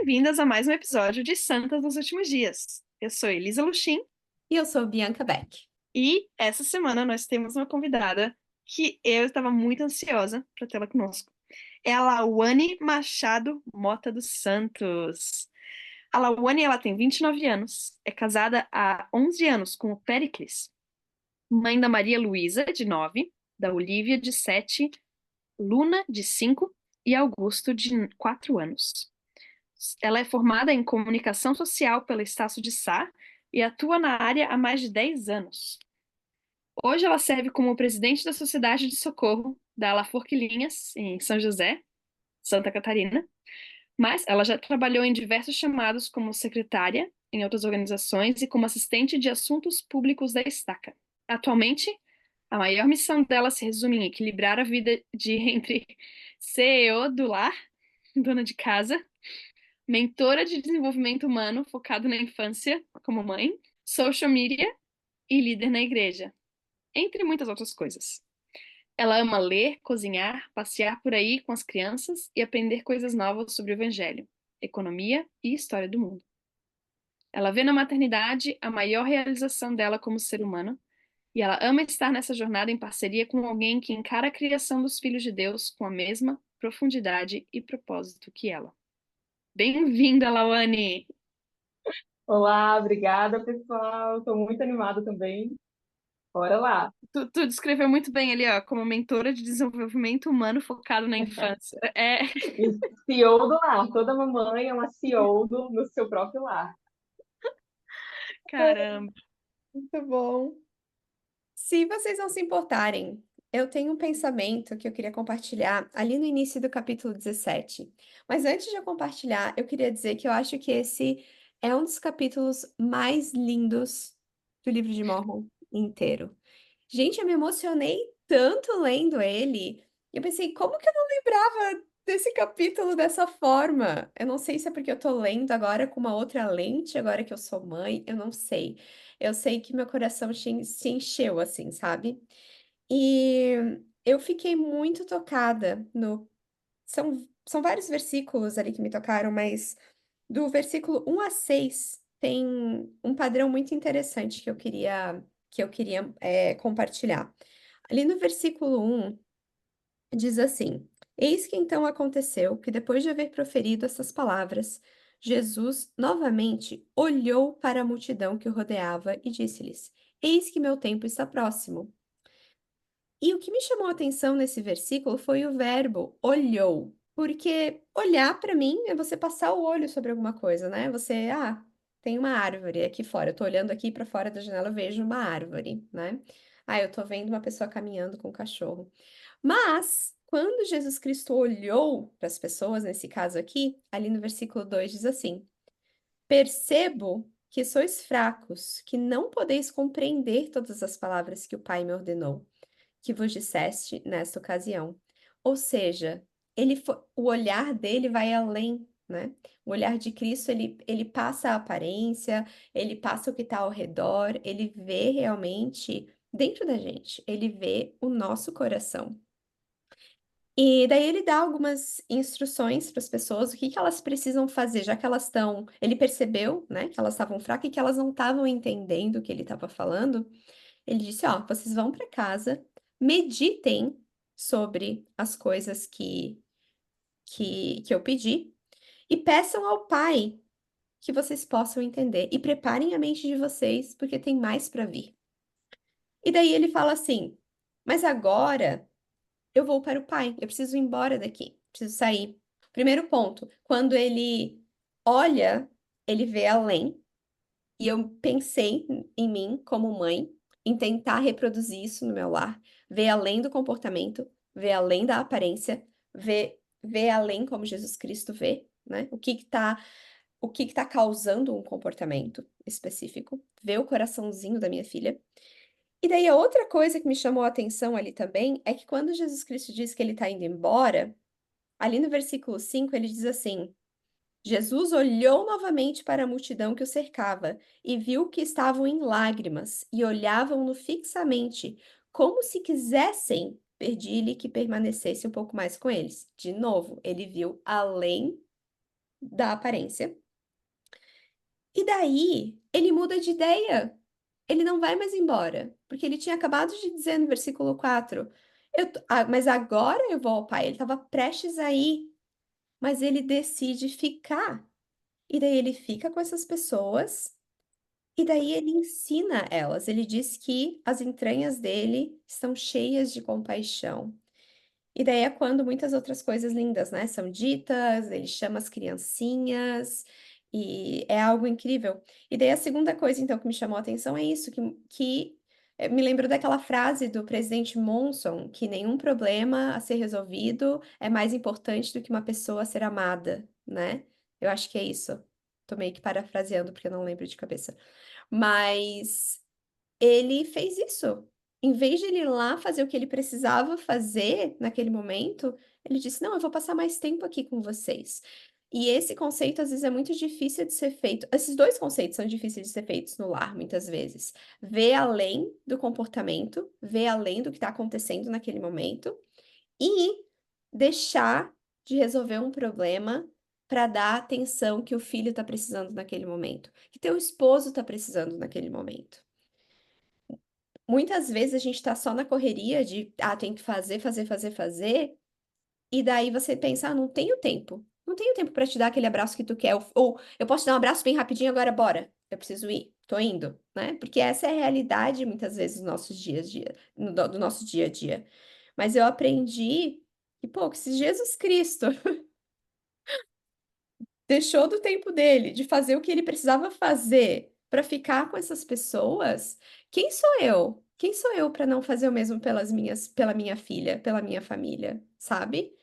bem-vindas a mais um episódio de Santas nos Últimos Dias. Eu sou Elisa Luchin E eu sou Bianca Beck. e essa semana nós temos uma convidada que eu estava muito ansiosa para tê-la conosco. É a Lauane Machado Mota dos Santos. A Lauane, ela tem 29 anos, é casada há 11 anos com o Pericles, mãe da Maria Luísa, de 9, da Olívia, de 7, Luna, de 5 e Augusto, de 4 anos. Ela é formada em comunicação social pela Estácio de Sá e atua na área há mais de 10 anos. Hoje ela serve como presidente da Sociedade de Socorro da La Forquilhinhas, em São José, Santa Catarina, mas ela já trabalhou em diversos chamados como secretária em outras organizações e como assistente de assuntos públicos da Estaca. Atualmente, a maior missão dela se resume em equilibrar a vida de entre CEO do lar, dona de casa, mentora de desenvolvimento humano focado na infância, como mãe, social media e líder na igreja, entre muitas outras coisas. Ela ama ler, cozinhar, passear por aí com as crianças e aprender coisas novas sobre o evangelho, economia e história do mundo. Ela vê na maternidade a maior realização dela como ser humano e ela ama estar nessa jornada em parceria com alguém que encara a criação dos filhos de Deus com a mesma profundidade e propósito que ela. Bem-vinda, Lawane! Olá, obrigada, pessoal. Estou muito animada também. Bora lá. Tu descreveu muito bem ali, ó, como mentora de desenvolvimento humano focado na infância. É, E CEO do lar. Toda mamãe é uma CEO no seu próprio lar. caramba. Muito bom. Se vocês não se importarem, eu tenho um pensamento que eu queria compartilhar ali no início do capítulo 17. Mas antes de eu compartilhar, eu queria dizer que eu acho que esse é um dos capítulos mais lindos do livro de Mormon inteiro. Gente, eu me emocionei tanto lendo ele. Eu pensei, como que eu não lembrava desse capítulo dessa forma? Eu não sei se é porque eu tô lendo agora com uma outra lente, agora que eu sou mãe, eu não sei. Eu sei que meu coração se encheu assim, sabe? E eu fiquei muito tocada no. São vários versículos ali que me tocaram, mas do versículo 1 a 6 tem um padrão muito interessante que eu queria compartilhar. Ali no versículo 1 diz assim: Eis que então aconteceu que, depois de haver proferido essas palavras, Jesus novamente olhou para a multidão que o rodeava e disse-lhes: Eis que meu tempo está próximo. E o que me chamou a atenção nesse versículo foi o verbo olhou, porque olhar para mim é você passar o olho sobre alguma coisa, né? Tem uma árvore aqui fora. Eu tô olhando aqui para fora da janela, eu vejo uma árvore, né? Eu tô vendo uma pessoa caminhando com um cachorro. Mas quando Jesus Cristo olhou para as pessoas, nesse caso aqui, ali no versículo 2 diz assim: Percebo que sois fracos, que não podeis compreender todas as palavras que o Pai me ordenou que vos disseste nesta ocasião. Ou seja, o olhar dele vai além, né? O olhar de Cristo, ele passa a aparência, ele passa o que está ao redor, ele vê realmente dentro da gente, ele vê o nosso coração. E daí ele dá algumas instruções para as pessoas, o que que elas precisam fazer, já que elas estão. Ele percebeu, né, que elas estavam fracas e que elas não estavam entendendo o que ele estava falando. Ele disse: Ó, vocês vão para casa, meditem sobre as coisas que eu pedi e peçam ao Pai que vocês possam entender e preparem a mente de vocês, porque tem mais para vir. E daí ele fala assim: Mas agora eu vou para o Pai, eu preciso ir embora daqui, preciso sair. Primeiro ponto, quando ele olha, ele vê além. E eu pensei em mim como mãe, em tentar reproduzir isso no meu lar, ver além do comportamento, ver além da aparência, ver além como Jesus Cristo vê, né? O que que tá causando um comportamento específico, ver o coraçãozinho da minha filha. E daí a outra coisa que me chamou a atenção ali também é que quando Jesus Cristo diz que ele está indo embora, ali no versículo 5 ele diz assim: Jesus olhou novamente para a multidão que o cercava e viu que estavam em lágrimas e olhavam-no fixamente, como se quisessem pedir-lhe que permanecesse um pouco mais com eles. De novo, ele viu além da aparência. E daí, ele muda de ideia. Ele não vai mais embora, porque ele tinha acabado de dizer no versículo 4, mas agora eu vou ao Pai. Ele estava prestes a ir, mas ele decide ficar. E daí ele fica com essas pessoas, e daí ele ensina elas. Ele diz que as entranhas dele estão cheias de compaixão. E daí é quando muitas outras coisas lindas, né, são ditas, ele chama as criancinhas, e é algo incrível. E daí a segunda coisa, então, que me chamou a atenção é isso, que me lembrou daquela frase do presidente Monson, que nenhum problema a ser resolvido é mais importante do que uma pessoa a ser amada, né? Eu acho que é isso. Tô meio que parafraseando, porque eu não lembro de cabeça. Mas ele fez isso. Em vez de ele ir lá fazer o que ele precisava fazer naquele momento, ele disse: Não, eu vou passar mais tempo aqui com vocês. E esse conceito, às vezes, é muito difícil de ser feito. Esses dois conceitos são difíceis de ser feitos no lar, muitas vezes. Ver além do comportamento, ver além do que está acontecendo naquele momento e deixar de resolver um problema para dar a atenção que o filho está precisando naquele momento, que teu esposo está precisando naquele momento. Muitas vezes a gente tá só na correria de, tem que fazer, fazer, fazer, fazer, e daí você pensa, não tenho tempo. Não tenho tempo pra te dar aquele abraço que tu quer. Ou eu posso te dar um abraço bem rapidinho agora, bora. Eu preciso ir, tô indo, né? Porque essa é a realidade muitas vezes dos nossos dias a dia, do nosso dia a dia. Mas eu aprendi que, pô, que se Jesus Cristo deixou do tempo dele, de fazer o que ele precisava fazer para ficar com essas pessoas, quem sou eu? Quem sou eu para não fazer o mesmo pela minha filha, pela minha família, sabe?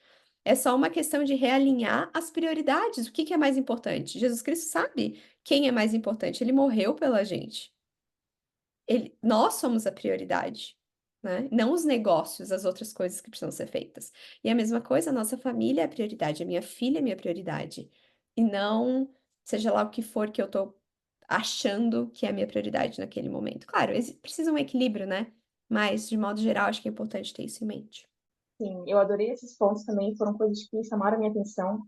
É só uma questão de realinhar as prioridades. O que que é mais importante? Jesus Cristo sabe quem é mais importante. Ele morreu pela gente. Nós somos a prioridade, né? Não os negócios, as outras coisas que precisam ser feitas. E a mesma coisa, a nossa família é a prioridade, a minha filha é a minha prioridade. E não seja lá o que for que eu tô achando que é a minha prioridade naquele momento. Claro, precisa um equilíbrio, né? Mas, de modo geral, acho que é importante ter isso em mente. Sim, eu adorei esses pontos também, foram coisas que chamaram a minha atenção.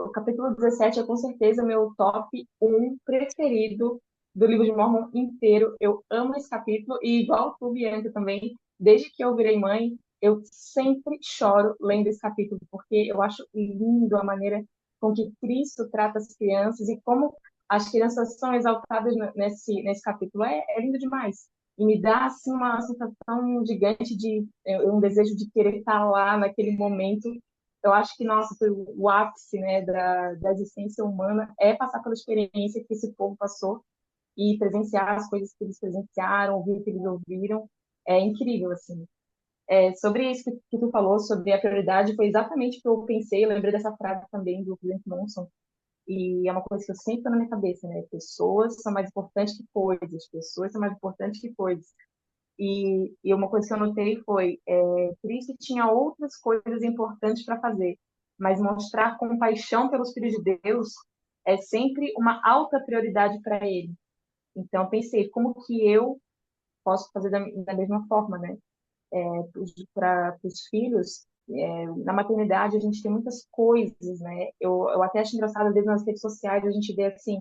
O capítulo 17 é com certeza meu top um preferido do livro de Mormon inteiro. Eu amo esse capítulo e, igual tu, Bianca, também, desde que eu virei mãe, eu sempre choro lendo esse capítulo, porque eu acho lindo a maneira com que Cristo trata as crianças e como as crianças são exaltadas nesse capítulo. É lindo demais. E me dá assim, uma sensação gigante de um desejo de querer estar lá naquele momento. Eu acho que, nossa, foi o ápice, né, da existência humana é passar pela experiência que esse povo passou e presenciar as coisas que eles presenciaram, ouvir o que eles ouviram. É incrível, assim. Sobre isso que tu falou, sobre a prioridade, foi exatamente o que eu pensei. Eu lembrei dessa frase também do presidente Monson. E é uma coisa que eu sempre estou na minha cabeça, né? Pessoas são mais importantes que coisas. Pessoas são mais importantes que coisas. E uma coisa que eu notei foi, Cristo tinha outras coisas importantes para fazer, mas mostrar compaixão pelos filhos de Deus é sempre uma alta prioridade para ele. Então, eu pensei, como que eu posso fazer da mesma forma, né? Para os filhos, na maternidade a gente tem muitas coisas, né? Eu até acho engraçado, às vezes nas redes sociais a gente vê assim,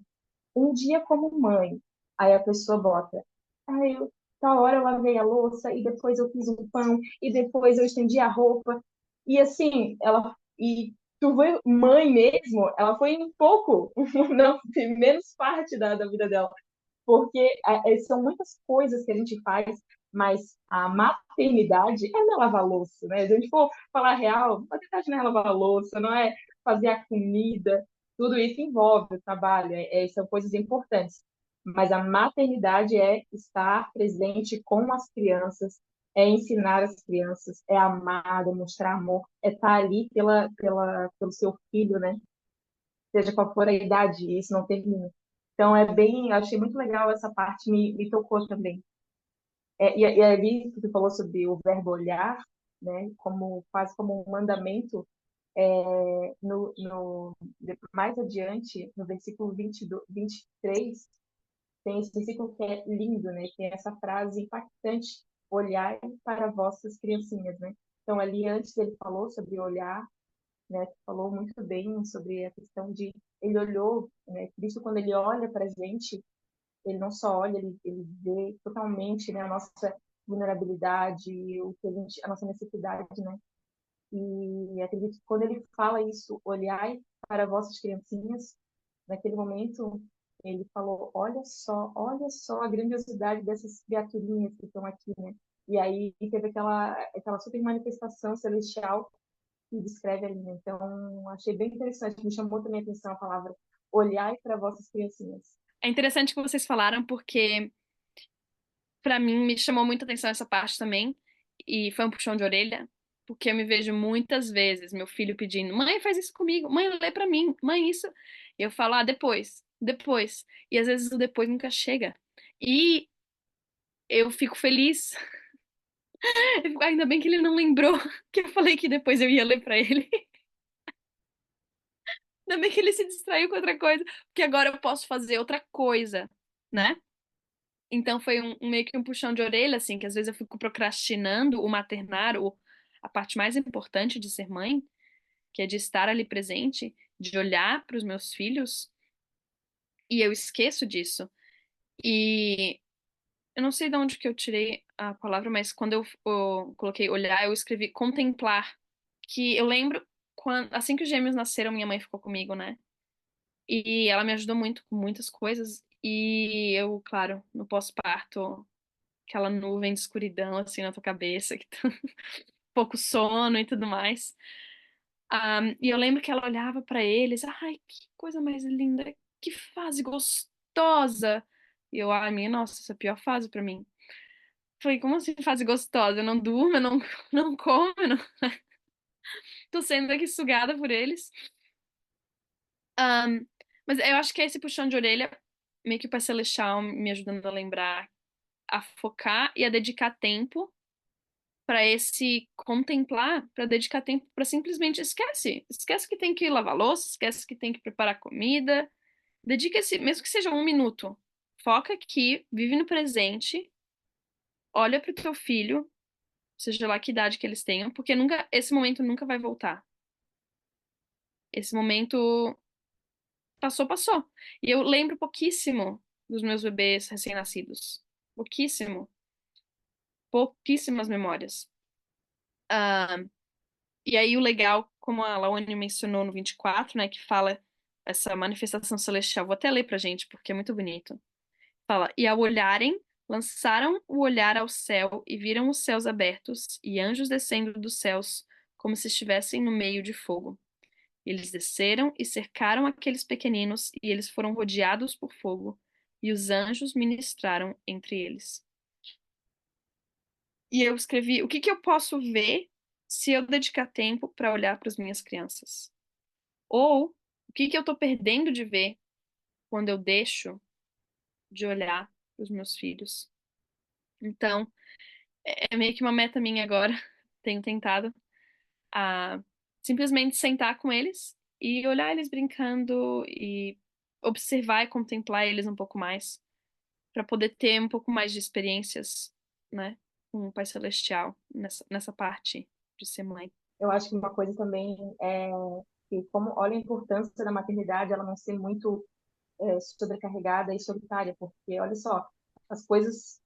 um dia como mãe. Aí a pessoa bota, tal hora eu lavei a louça, e depois eu fiz um pão, e depois eu estendi a roupa. E assim, e tu vê, mãe mesmo, ela foi um pouco, não, menos parte da vida dela. Porque são muitas coisas que a gente faz, mas a maternidade é não lavar louça, né? Se a gente for falar real, maternidade não é lavar louça, não é fazer a comida, tudo isso envolve o trabalho, são coisas importantes. Mas a maternidade é estar presente com as crianças, é ensinar as crianças, é amar, é mostrar amor, é estar ali pelo seu filho, né? Seja qual for a idade, isso não termina. Então, eu achei muito legal essa parte, me tocou também. E ali, que tu falou sobre o verbo olhar, né, quase como um mandamento, mais adiante, no versículo 23, tem esse versículo que é lindo, né, tem essa frase impactante, olhai para vossas criancinhas, né? Então, ali antes ele falou sobre olhar, né, que falou muito bem sobre a questão de ele olhou, né, Cristo quando ele olha para a gente, ele não só olha, ele vê totalmente, né, a nossa vulnerabilidade, o que a nossa necessidade, né? E acredito que quando ele fala isso, olhai para vossas criancinhas, naquele momento ele falou, olha só a grandiosidade dessas criaturinhas que estão aqui, né? E aí teve aquela super manifestação celestial que descreve ali, né? Então, achei bem interessante, me chamou também a atenção a palavra olhai para vossas criancinhas. É interessante que vocês falaram, porque pra mim me chamou muita atenção essa parte também, e foi um puxão de orelha, porque eu me vejo muitas vezes meu filho pedindo: mãe, faz isso comigo, mãe, lê pra mim, mãe, isso. E eu falo: ah, depois, depois. E às vezes o depois nunca chega. E eu fico feliz. Eu fico, ainda bem que ele não lembrou que eu falei que depois eu ia ler pra ele. Ainda bem que ele se distraiu com outra coisa, porque agora eu posso fazer outra coisa, né? Então foi meio que um puxão de orelha, assim, que às vezes eu fico procrastinando o maternar, a parte mais importante de ser mãe, que é de estar ali presente, de olhar para os meus filhos, e eu esqueço disso. E eu não sei de onde que eu tirei a palavra, mas quando eu coloquei olhar, eu escrevi contemplar, que eu lembro quando, assim que os gêmeos nasceram, minha mãe ficou comigo, né? E ela me ajudou muito com muitas coisas, e eu, claro, no pós-parto aquela nuvem de escuridão assim na tua cabeça, que tá pouco sono e tudo mais. E eu lembro que ela olhava pra eles, ai, que coisa mais linda, que fase gostosa. E eu, ai, minha nossa, essa é a pior fase pra mim. Falei, como assim fase gostosa? Eu não durmo, eu não, não como, eu não... tô sendo aqui sugada por eles. Ahm, mas eu acho que é esse puxão de orelha, meio que o Pai Celestial me ajudando a lembrar, a focar e a dedicar tempo para esse contemplar, para dedicar tempo para simplesmente esquece que tem que lavar louça, esquece que tem que preparar comida, dedica-se, mesmo que seja 1 minuto, foca aqui, vive no presente, olha para o teu filho, seja lá que idade que eles tenham, porque nunca, esse momento nunca vai voltar. Esse momento passou, passou. E eu lembro pouquíssimo dos meus bebês recém-nascidos, pouquíssimo, pouquíssimas memórias. Ah, E aí o legal, como a Lawane mencionou no 24, né, que fala essa manifestação celestial, vou até ler pra gente, porque é muito bonito. Fala, e ao olharem, lançaram o olhar ao céu e viram os céus abertos e anjos descendo dos céus, como se estivessem no meio de fogo. Eles desceram e cercaram aqueles pequeninos, e eles foram rodeados por fogo, e os anjos ministraram entre eles. E eu escrevi, o que que eu posso ver se eu dedicar tempo para olhar para as minhas crianças? Ou o que que eu tô perdendo de ver quando eu deixo de olhar para os meus filhos? Então, é meio que uma meta minha agora. Tenho tentado a simplesmente sentar com eles e olhar eles brincando e observar e contemplar eles um pouco mais, para poder ter um pouco mais de experiências, né, com o Pai Celestial nessa parte de ser mãe. Eu acho que uma coisa também é que, como olha a importância da maternidade, ela não ser muito sobrecarregada e solitária, porque, olha só, as coisas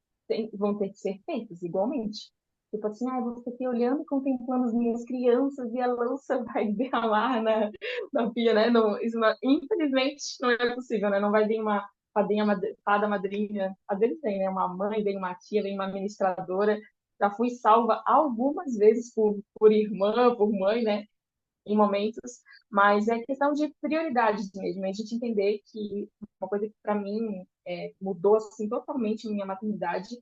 vão ter que ser feitas igualmente. Tipo assim, ah, eu vou ficar aqui olhando e contemplando as minhas crianças e a louça vai derramar na pia, né? Não, isso não, infelizmente não é possível, né? Não vai vir uma fada madrinha. Às vezes tem, né? Uma mãe, vem uma tia, vem uma administradora. Já fui salva algumas vezes por irmã, por mãe, né? Em momentos, mas é questão de prioridades mesmo, é a gente entender que uma coisa que para mim mudou assim totalmente minha maternidade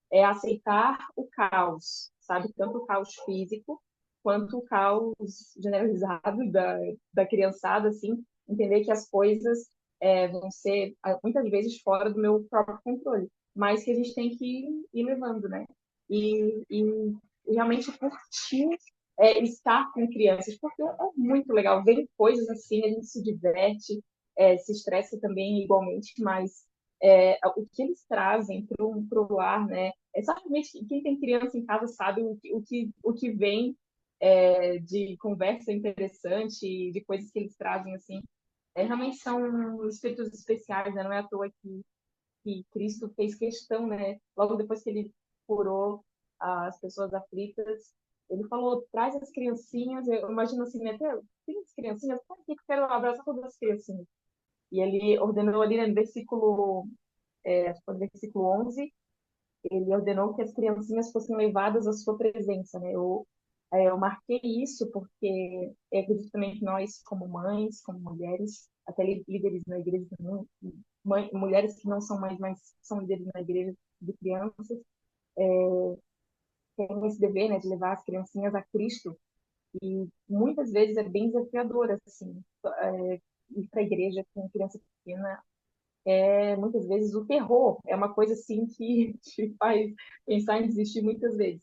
é aceitar o caos, sabe? Tanto o caos físico quanto o caos generalizado da criançada, assim, entender que as coisas vão ser muitas vezes fora do meu próprio controle, mas que a gente tem que ir levando, né? E realmente curtir estar com crianças, porque é muito legal ver coisas assim, a gente se diverte, se estressa também igualmente, mas o que eles trazem para o lar, né? Exatamente, quem tem criança em casa sabe o que vem de conversa interessante, de coisas que eles trazem, assim. Realmente são espíritos especiais, né? Não é à toa que Cristo fez questão, né? Logo depois que ele curou as pessoas aflitas, ele falou, traz as criancinhas, eu imagino assim, né? Tem as criancinhas, tá aqui que eu quero abraçar todas as criancinhas. E ele ordenou ali, né, no versículo, acho que foi no versículo 11, ele ordenou que as criancinhas fossem levadas à sua presença, né? Eu marquei isso porque eu acredito também que nós, como mães, como mulheres, até líderes na igreja também, mulheres que não são mães, mas são líderes na igreja de crianças, têm esse dever, né, de levar as criancinhas a Cristo. E muitas vezes é bem desafiador, assim, ir para a igreja com criança pequena. Muitas vezes o terror é uma coisa assim que te faz pensar em desistir muitas vezes.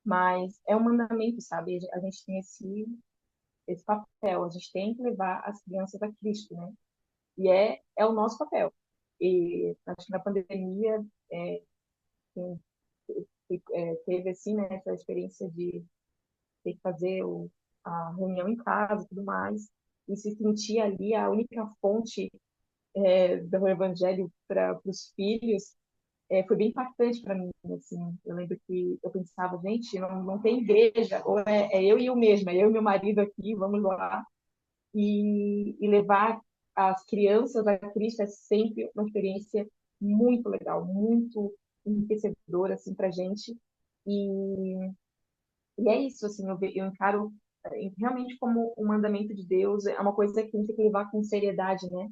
Mas é um mandamento, sabe? A gente tem esse papel, a gente tem que levar as crianças a Cristo, né? E é o nosso papel. E acho que na pandemia quem, teve assim, né, essa experiência de ter que fazer a reunião em casa e tudo mais, e se sentir ali a única fonte do evangelho para os filhos, foi bem impactante para mim, assim. Eu lembro que eu pensava, gente, não tem igreja, ou é eu e eu mesma, é eu e meu marido aqui, vamos lá. E levar as crianças a Cristo é sempre uma experiência muito legal, muito enriquecedora, assim, para gente. E, e é isso, assim, eu encaro realmente como um mandamento de Deus, é uma coisa que a gente tem que levar com seriedade, né?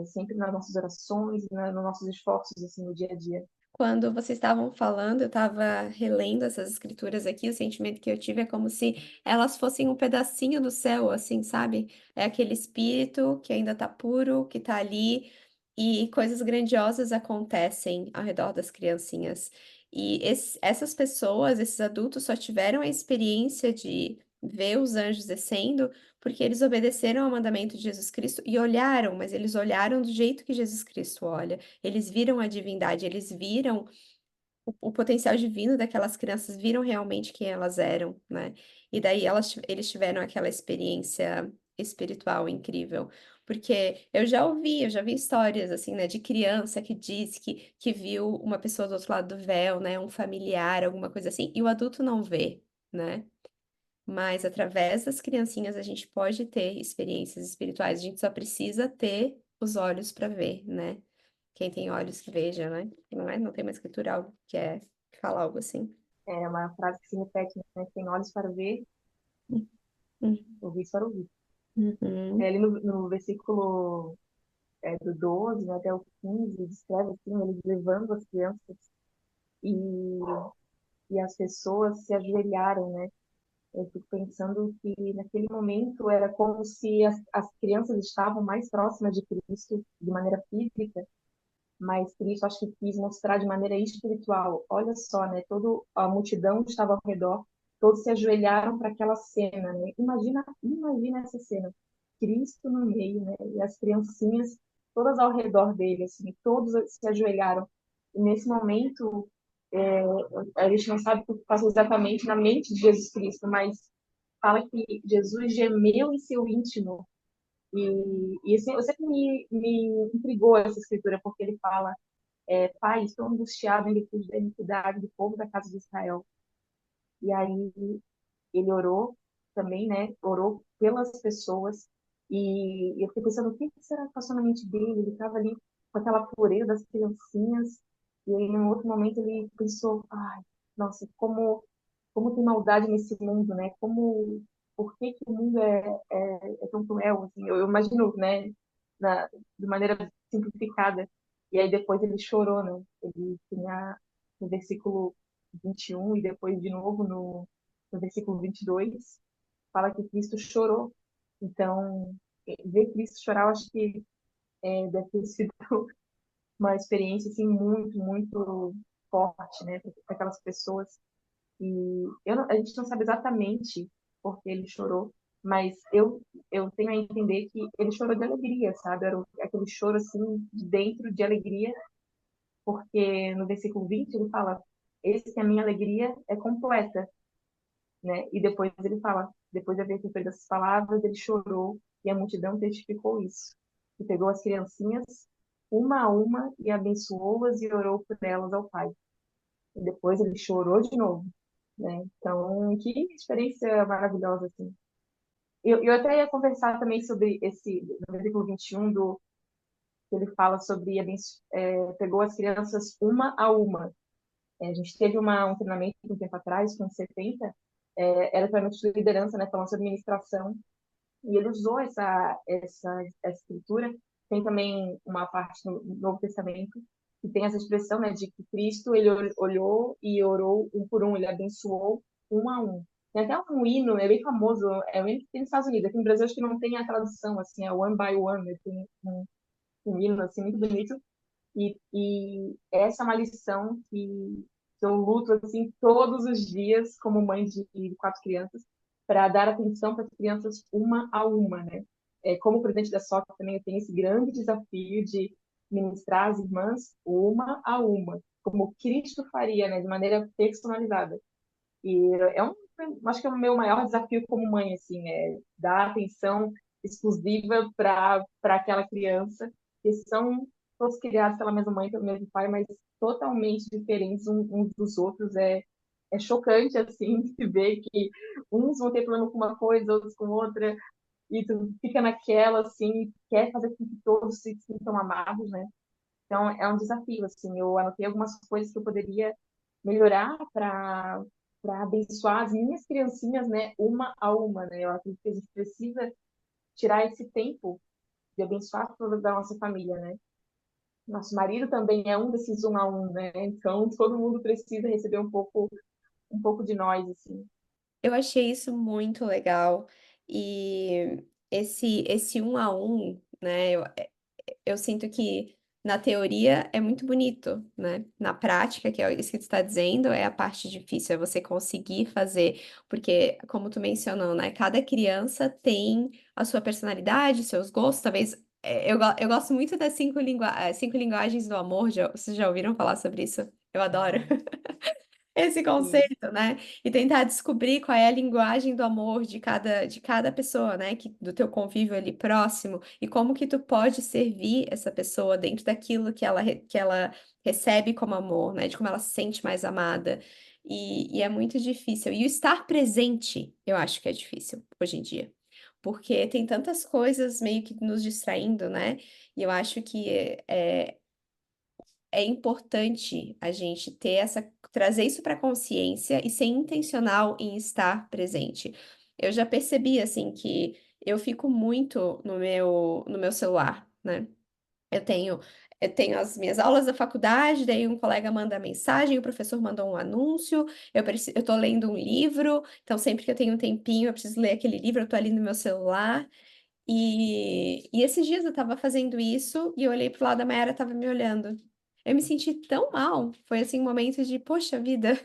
Sempre nas nossas orações, nos nossos esforços, assim, no dia a dia. Quando vocês estavam falando, eu estava relendo essas escrituras aqui, o sentimento que eu tive é como se elas fossem um pedacinho do céu, assim, sabe? É aquele espírito que ainda tá puro, que tá ali, e coisas grandiosas acontecem ao redor das criancinhas. E essas pessoas, esses adultos, só tiveram a experiência de ver os anjos descendo porque eles obedeceram ao mandamento de Jesus Cristo e olharam, mas eles olharam do jeito que Jesus Cristo olha. Eles viram a divindade, eles viram o potencial divino daquelas crianças, viram realmente quem elas eram, né? E daí eles tiveram aquela experiência espiritual incrível. Porque eu já vi histórias, assim, né, de criança que diz que viu uma pessoa do outro lado do véu, né, um familiar, alguma coisa assim, e o adulto não vê, né? Mas através das criancinhas a gente pode ter experiências espirituais, a gente só precisa ter os olhos para ver, né? Quem tem olhos que veja, né? Não é? Não tem uma escritura algo que fala algo assim. É uma frase que se repete, né? Tem olhos para ver, Uhum. ouvidos para ouvir. Uhum. Ali no versículo do 12, né, até o 15, descreve assim, eles levando as crianças e, e as pessoas se ajoelharam, né? Eu fico pensando que naquele momento era como se as crianças estavam mais próximas de Cristo de maneira física, mas Cristo acho que quis mostrar de maneira espiritual. Olha só, né? Toda a multidão estava ao redor, todos se ajoelharam para aquela cena, né? Imagina essa cena. Cristo no meio, né? E as criancinhas todas ao redor dele, assim, todos se ajoelharam. E nesse momento, é, a gente não sabe o que passou exatamente na mente de Jesus Cristo, mas fala que Jesus gemeu em seu íntimo. E assim, eu sempre me intrigou essa escritura, porque ele fala Pai, estou angustiado em virtude da iniquidade do povo da casa de Israel. E aí ele orou também, né? Orou pelas pessoas. E eu fiquei pensando, o que será que passou na mente dele? Ele estava ali com aquela pureza das criancinhas. E aí, em outro momento, ele pensou, ai, nossa, como tem maldade nesse mundo, né? Por que que o mundo é tão cruel? Assim, eu imagino, né? De maneira simplificada. E aí depois ele chorou, né? Ele tinha no versículo 21 e depois de novo no versículo 22, fala que Cristo chorou. Então, ver Cristo chorar, eu acho que deve ter sido uma experiência assim, muito, muito forte, né, para aquelas pessoas. E a gente não sabe exatamente por que ele chorou, mas eu tenho a entender que ele chorou de alegria, sabe? Era aquele choro assim, de dentro de alegria, porque no versículo 20 ele fala: Esse que a minha alegria é completa. né? E depois ele fala, depois de haver feito essas palavras, ele chorou e a multidão testificou isso. E pegou as criancinhas uma a uma e abençoou-as e orou por elas ao Pai. E depois ele chorou de novo, né? Então, que experiência maravilhosa, assim. Eu até ia conversar também sobre esse, no versículo 21, que ele fala sobre pegou as crianças uma a uma. A gente teve um treinamento um tempo atrás, com 70, era treinamento de liderança, né, falando sobre administração, e ele usou essa escritura. Tem também uma parte no Novo Testamento que tem essa expressão, né, de que Cristo, ele olhou e orou um por um, ele abençoou um a um. Tem até um hino, é bem famoso, é um hino que tem nos Estados Unidos. Aqui no Brasil acho que não tem a tradução, assim, é One by One, né, tem um hino, assim, muito bonito. E essa é uma lição que eu luto assim todos os dias como mãe de 4 crianças para dar atenção para as crianças uma a uma, né? Como presidente da SOC também eu tenho esse grande desafio de ministrar as irmãs uma a uma, como Cristo faria, né? De maneira personalizada. E acho que é o meu maior desafio como mãe, assim, é dar atenção exclusiva para aquela criança, que são todos criados pela mesma mãe, pelo mesmo pai, mas totalmente diferentes uns dos outros. É chocante, assim, de ver que uns vão ter problema com uma coisa, outros com outra, e tu fica naquela, assim, quer fazer com que todos se sintam amados, né? Então, é um desafio, assim. Eu anotei algumas coisas que eu poderia melhorar para abençoar as minhas criancinhas, né, uma a uma, né? Eu acredito que a gente precisa tirar esse tempo de abençoar toda a nossa família, né? Nosso marido também é um desses um a um, né? Então, todo mundo precisa receber um pouco de nós, assim. Eu achei isso muito legal. E esse um a um, né? Eu sinto que na teoria é muito bonito, né? Na prática, que é isso que tu está dizendo, é a parte difícil, é você conseguir fazer, porque, como tu mencionou, né? Cada criança tem a sua personalidade, seus gostos, talvez. Eu gosto muito das 5 linguagens do amor. Vocês já ouviram falar sobre isso? Eu adoro esse Sim. conceito, né? E tentar descobrir qual é a linguagem do amor de cada pessoa, né? Do teu convívio ali próximo e como que tu pode servir essa pessoa dentro daquilo que ela recebe como amor, né? De como ela se sente mais amada. E é muito difícil. E o estar presente, eu acho que é difícil hoje em dia. Porque tem tantas coisas meio que nos distraindo, né? E eu acho que é importante a gente trazer isso para a consciência e ser intencional em estar presente. Eu já percebi assim que eu fico muito no meu celular, né? Eu tenho eu tenho as minhas aulas da faculdade, daí um colega manda mensagem, o professor mandou um anúncio, eu tô lendo um livro, então sempre que eu tenho um tempinho, eu preciso ler aquele livro, eu tô ali no meu celular. E esses dias eu tava fazendo isso e eu olhei pro lado, a Mayara tava me olhando. Eu me senti tão mal. Foi assim um momento de, poxa vida,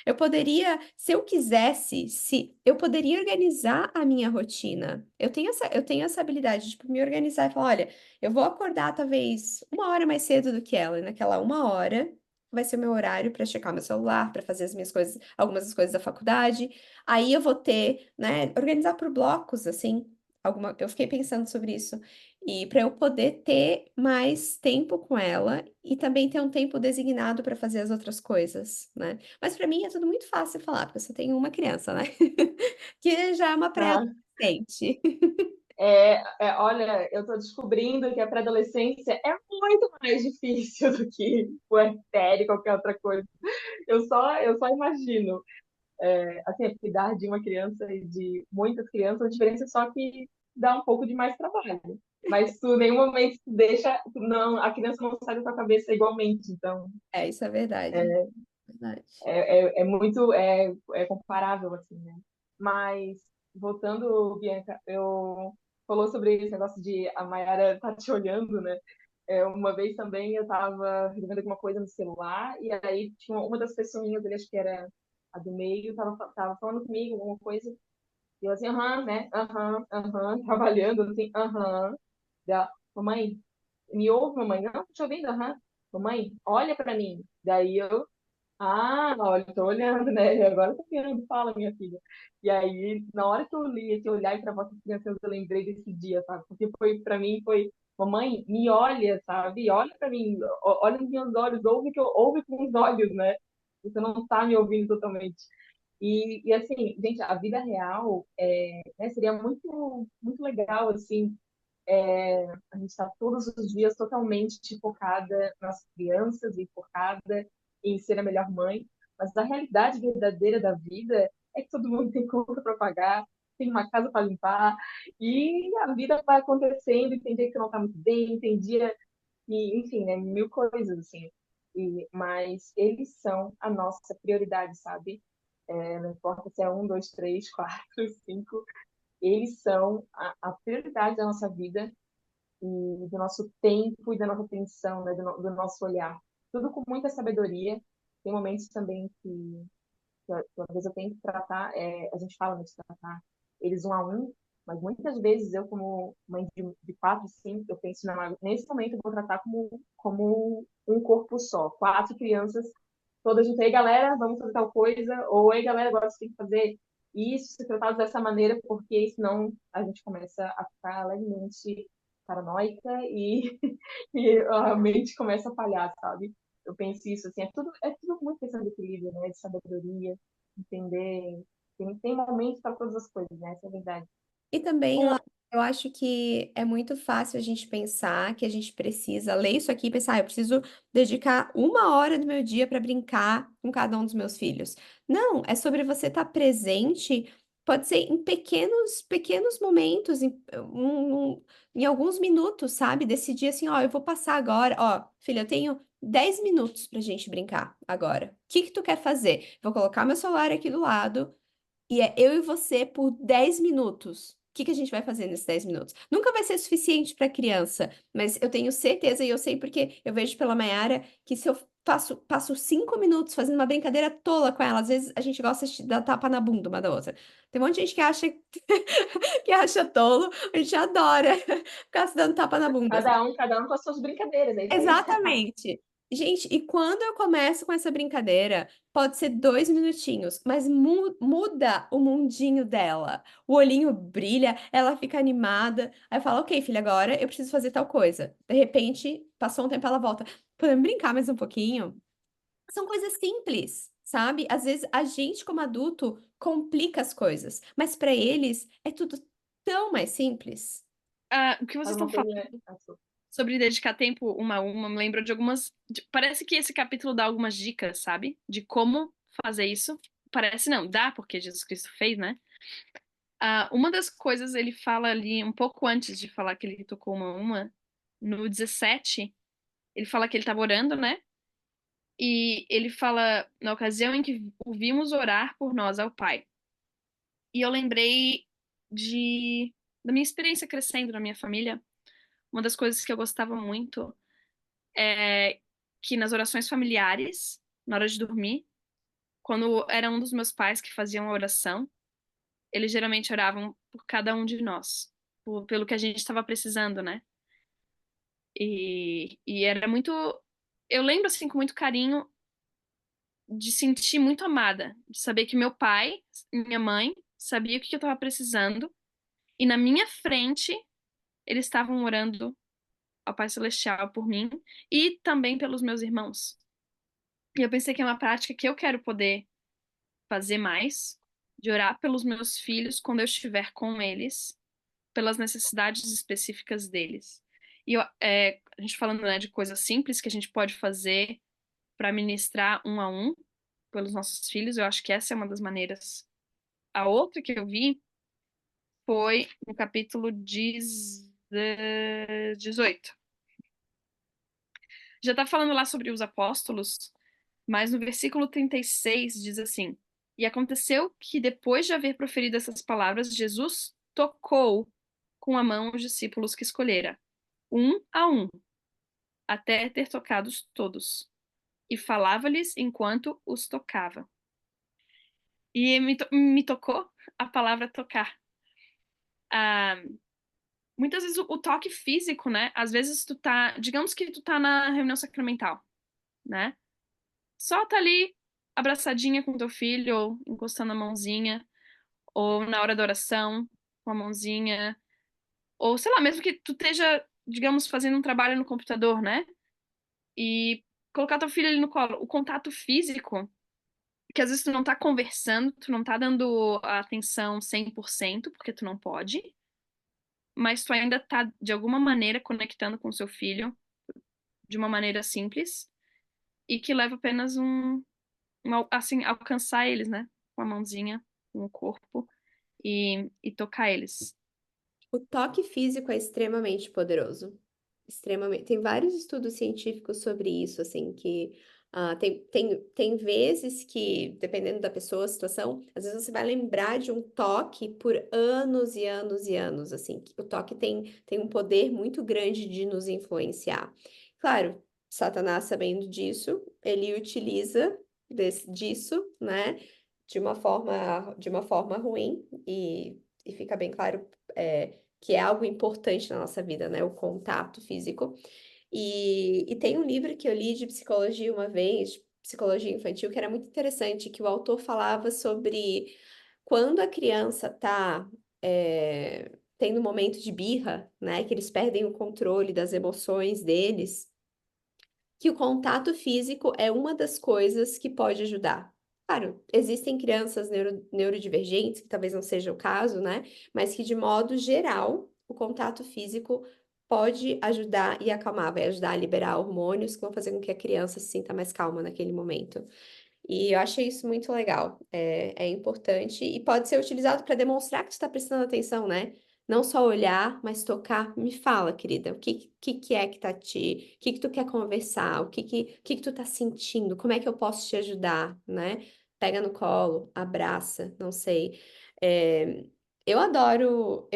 eu poderia, se eu quisesse, se eu poderia organizar a minha rotina. Eu tenho essa habilidade de tipo, me organizar e falar, olha, eu vou acordar talvez 1 hora mais cedo do que ela, e naquela 1 hora vai ser o meu horário para checar meu celular, para fazer as minhas coisas, algumas das coisas da faculdade. Aí eu vou ter, né, organizar por blocos, assim. Eu fiquei pensando sobre isso. E para eu poder ter mais tempo com ela e também ter um tempo designado para fazer as outras coisas, né? Mas para mim é tudo muito fácil falar, porque eu só tenho uma criança, né? Que já é uma Ah, pré-adolescente. olha, eu estou descobrindo que a pré-adolescência é muito mais difícil do que o puerpério, qualquer outra coisa. Eu só imagino. Assim, a cuidar de uma criança e de muitas crianças, a diferença é só que dá um pouco de mais trabalho. Mas tu, em nenhum momento tu deixa, não, a criança não sai da tua cabeça igualmente. Então, Isso é verdade. Verdade. é muito comparável, assim, né? Mas, voltando, Bianca, eu falou sobre esse negócio de a Mayara tá te olhando, né? Uma vez também eu estava resolvendo alguma coisa no celular e aí tinha uma das pessoinhas ali, acho que era a do meio, tava falando comigo alguma coisa e eu assim, aham, né? Aham, aham, trabalhando assim, aham. Daí mamãe, me ouve, mamãe? Não, tô te ouvindo, aham. Mamãe, olha pra mim. Daí eu, Ah, olha, tô olhando, né? Agora tô vendo, fala, minha filha. E aí, na hora que eu li, esse olhar para vossas crianças, eu lembrei desse dia, sabe? Porque foi, para mim, foi, mamãe, me olha, sabe? Olha para mim, olha nos meus olhos, ouve com os olhos, né? Você não tá me ouvindo totalmente. E assim, gente, a vida real né, seria muito, muito legal, assim, a gente está todos os dias totalmente focada nas crianças e focada em ser a melhor mãe, mas a realidade verdadeira da vida é que todo mundo tem conta para pagar, tem uma casa para limpar, e a vida vai acontecendo, e tem dia que não está muito bem, tem dia que, enfim, né, mil coisas, assim. Mas eles são a nossa prioridade, sabe? Não importa se é um, dois, três, quatro, cinco, eles são a prioridade da nossa vida e do nosso tempo e da nossa atenção, né, do nosso olhar. Tudo com muita sabedoria. Tem momentos também que às vezes eu tenho que tratar, a gente fala muito de tratar eles um a um, mas muitas vezes eu, como mãe de quatro, cinco, eu penso, não, nesse momento eu vou tratar como um corpo só. Quatro crianças, todas juntas. Ei, galera, vamos fazer tal coisa. Ou, ei, galera, agora você tem que fazer isso, ser tratado dessa maneira, porque senão a gente começa a ficar levemente paranoica e, e a mente começa a falhar, sabe? Eu penso isso, assim, é tudo muito questão de equilíbrio, né? De sabedoria, entender. Tem momentos para todas as coisas, né? Essa é a verdade. E também, Um, eu acho que é muito fácil a gente pensar que a gente precisa ler isso aqui e pensar, eu preciso dedicar 1 hora do meu dia para brincar com cada um dos meus filhos. Não, é sobre você estar presente, pode ser em pequenos momentos, em alguns minutos, sabe? Decidir assim, ó, eu vou passar agora, ó, filha, eu tenho 10 minutos pra gente brincar agora. O que que tu quer fazer? Vou colocar meu celular aqui do lado. E é eu e você por 10 minutos. O que que a gente vai fazer nesses 10 minutos? Nunca vai ser suficiente para criança, mas eu tenho certeza, e eu sei porque eu vejo pela Mayara, que se eu passo 5 minutos fazendo uma brincadeira tola com ela, às vezes a gente gosta de dar tapa na bunda uma da outra. Tem um monte de gente que acha, que acha tolo, a gente adora ficar se dando tapa na bunda. Cada um com as suas brincadeiras, é isso aí. Exatamente. Gente, e quando eu começo com essa brincadeira, pode ser 2 minutinhos, mas muda o mundinho dela. O olhinho brilha, ela fica animada. Aí eu falo, ok, filha, agora eu preciso fazer tal coisa. De repente, passou um tempo, ela volta. Podemos brincar mais um pouquinho? São coisas simples, sabe? Às vezes a gente, como adulto, complica as coisas, mas para eles é tudo tão mais simples. o que vocês Faz estão uma falando coisa, né? sobre dedicar tempo uma a uma me lembrou de algumas. Parece que esse capítulo dá algumas dicas, sabe? De como fazer isso. Parece não, dá, porque Jesus Cristo fez, né? Uma das coisas ele fala ali, um pouco antes de falar que ele tocou uma a uma, no 17, ele fala que ele estava orando, né? E ele fala, na ocasião em que o vimos orar por nós ao Pai. E eu lembrei da minha experiência crescendo na minha família. Uma das coisas que eu gostava muito é que nas orações familiares, na hora de dormir, quando era um dos meus pais que faziam a oração, eles geralmente oravam por cada um de nós, pelo que a gente estava precisando, né? E era muito. Eu lembro, assim, com muito carinho, de sentir muito amada, de saber que meu pai, minha mãe, sabia o que eu estava precisando, e na minha frente, eles estavam orando ao Pai Celestial por mim e também pelos meus irmãos. E eu pensei que é uma prática que eu quero poder fazer mais, de orar pelos meus filhos quando eu estiver com eles, pelas necessidades específicas deles. E a gente falando, né, de coisas simples que a gente pode fazer para ministrar um a um pelos nossos filhos, eu acho que essa é uma das maneiras. A outra que eu vi foi no capítulo 18. Já está falando lá sobre os apóstolos, mas no versículo 36 diz assim: E aconteceu que depois de haver proferido essas palavras, Jesus tocou com a mão os discípulos que escolhera, um a um, até ter tocado todos, e falava-lhes enquanto os tocava. E me tocou a palavra tocar. Ah, muitas vezes o toque físico, né? Às vezes digamos que tu tá na reunião sacramental, né? Só tá ali. abraçadinha com teu filho, ou encostando a mãozinha, ou na hora da oração, com a mãozinha, ou sei lá, mesmo que tu esteja, digamos, fazendo um trabalho no computador, né? E colocar teu filho ali no colo. O contato físico, que às vezes tu não tá conversando, tu não tá dando a atenção 100% porque tu não pode, mas tu ainda tá, de alguma maneira, conectando com seu filho de uma maneira simples e que leva apenas assim, alcançar eles, né? Com a mãozinha, com o corpo e tocar eles. O toque físico é extremamente poderoso. Extremamente. Tem vários estudos científicos sobre isso, assim, que tem vezes que, dependendo da pessoa, a situação, às vezes você vai lembrar de um toque por anos e anos e anos, assim, que o toque tem um poder muito grande de nos influenciar. Claro, Satanás, sabendo disso, ele utiliza disso, né, de uma forma ruim, e fica bem claro. Que é algo importante na nossa vida, né? O contato físico. E tem um livro que eu li de psicologia uma vez, psicologia infantil, que era muito interessante, que o autor falava sobre quando a criança tá tendo um momento de birra, né? Que eles perdem o controle das emoções deles, que o contato físico é uma das coisas que pode ajudar. Claro, existem crianças neurodivergentes, que talvez não seja o caso, né? Mas que, de modo geral, o contato físico pode ajudar e acalmar, vai ajudar a liberar hormônios que vão fazer com que a criança se sinta mais calma naquele momento. E eu achei isso muito legal. É importante e pode ser utilizado para demonstrar que tu está prestando atenção, né? Não só olhar, mas tocar. Me fala, querida, o que é que tá te... O que tu quer conversar? O que tu tá sentindo? Como é que eu posso te ajudar, né? Pega no colo, abraça, não sei. É, eu adoro...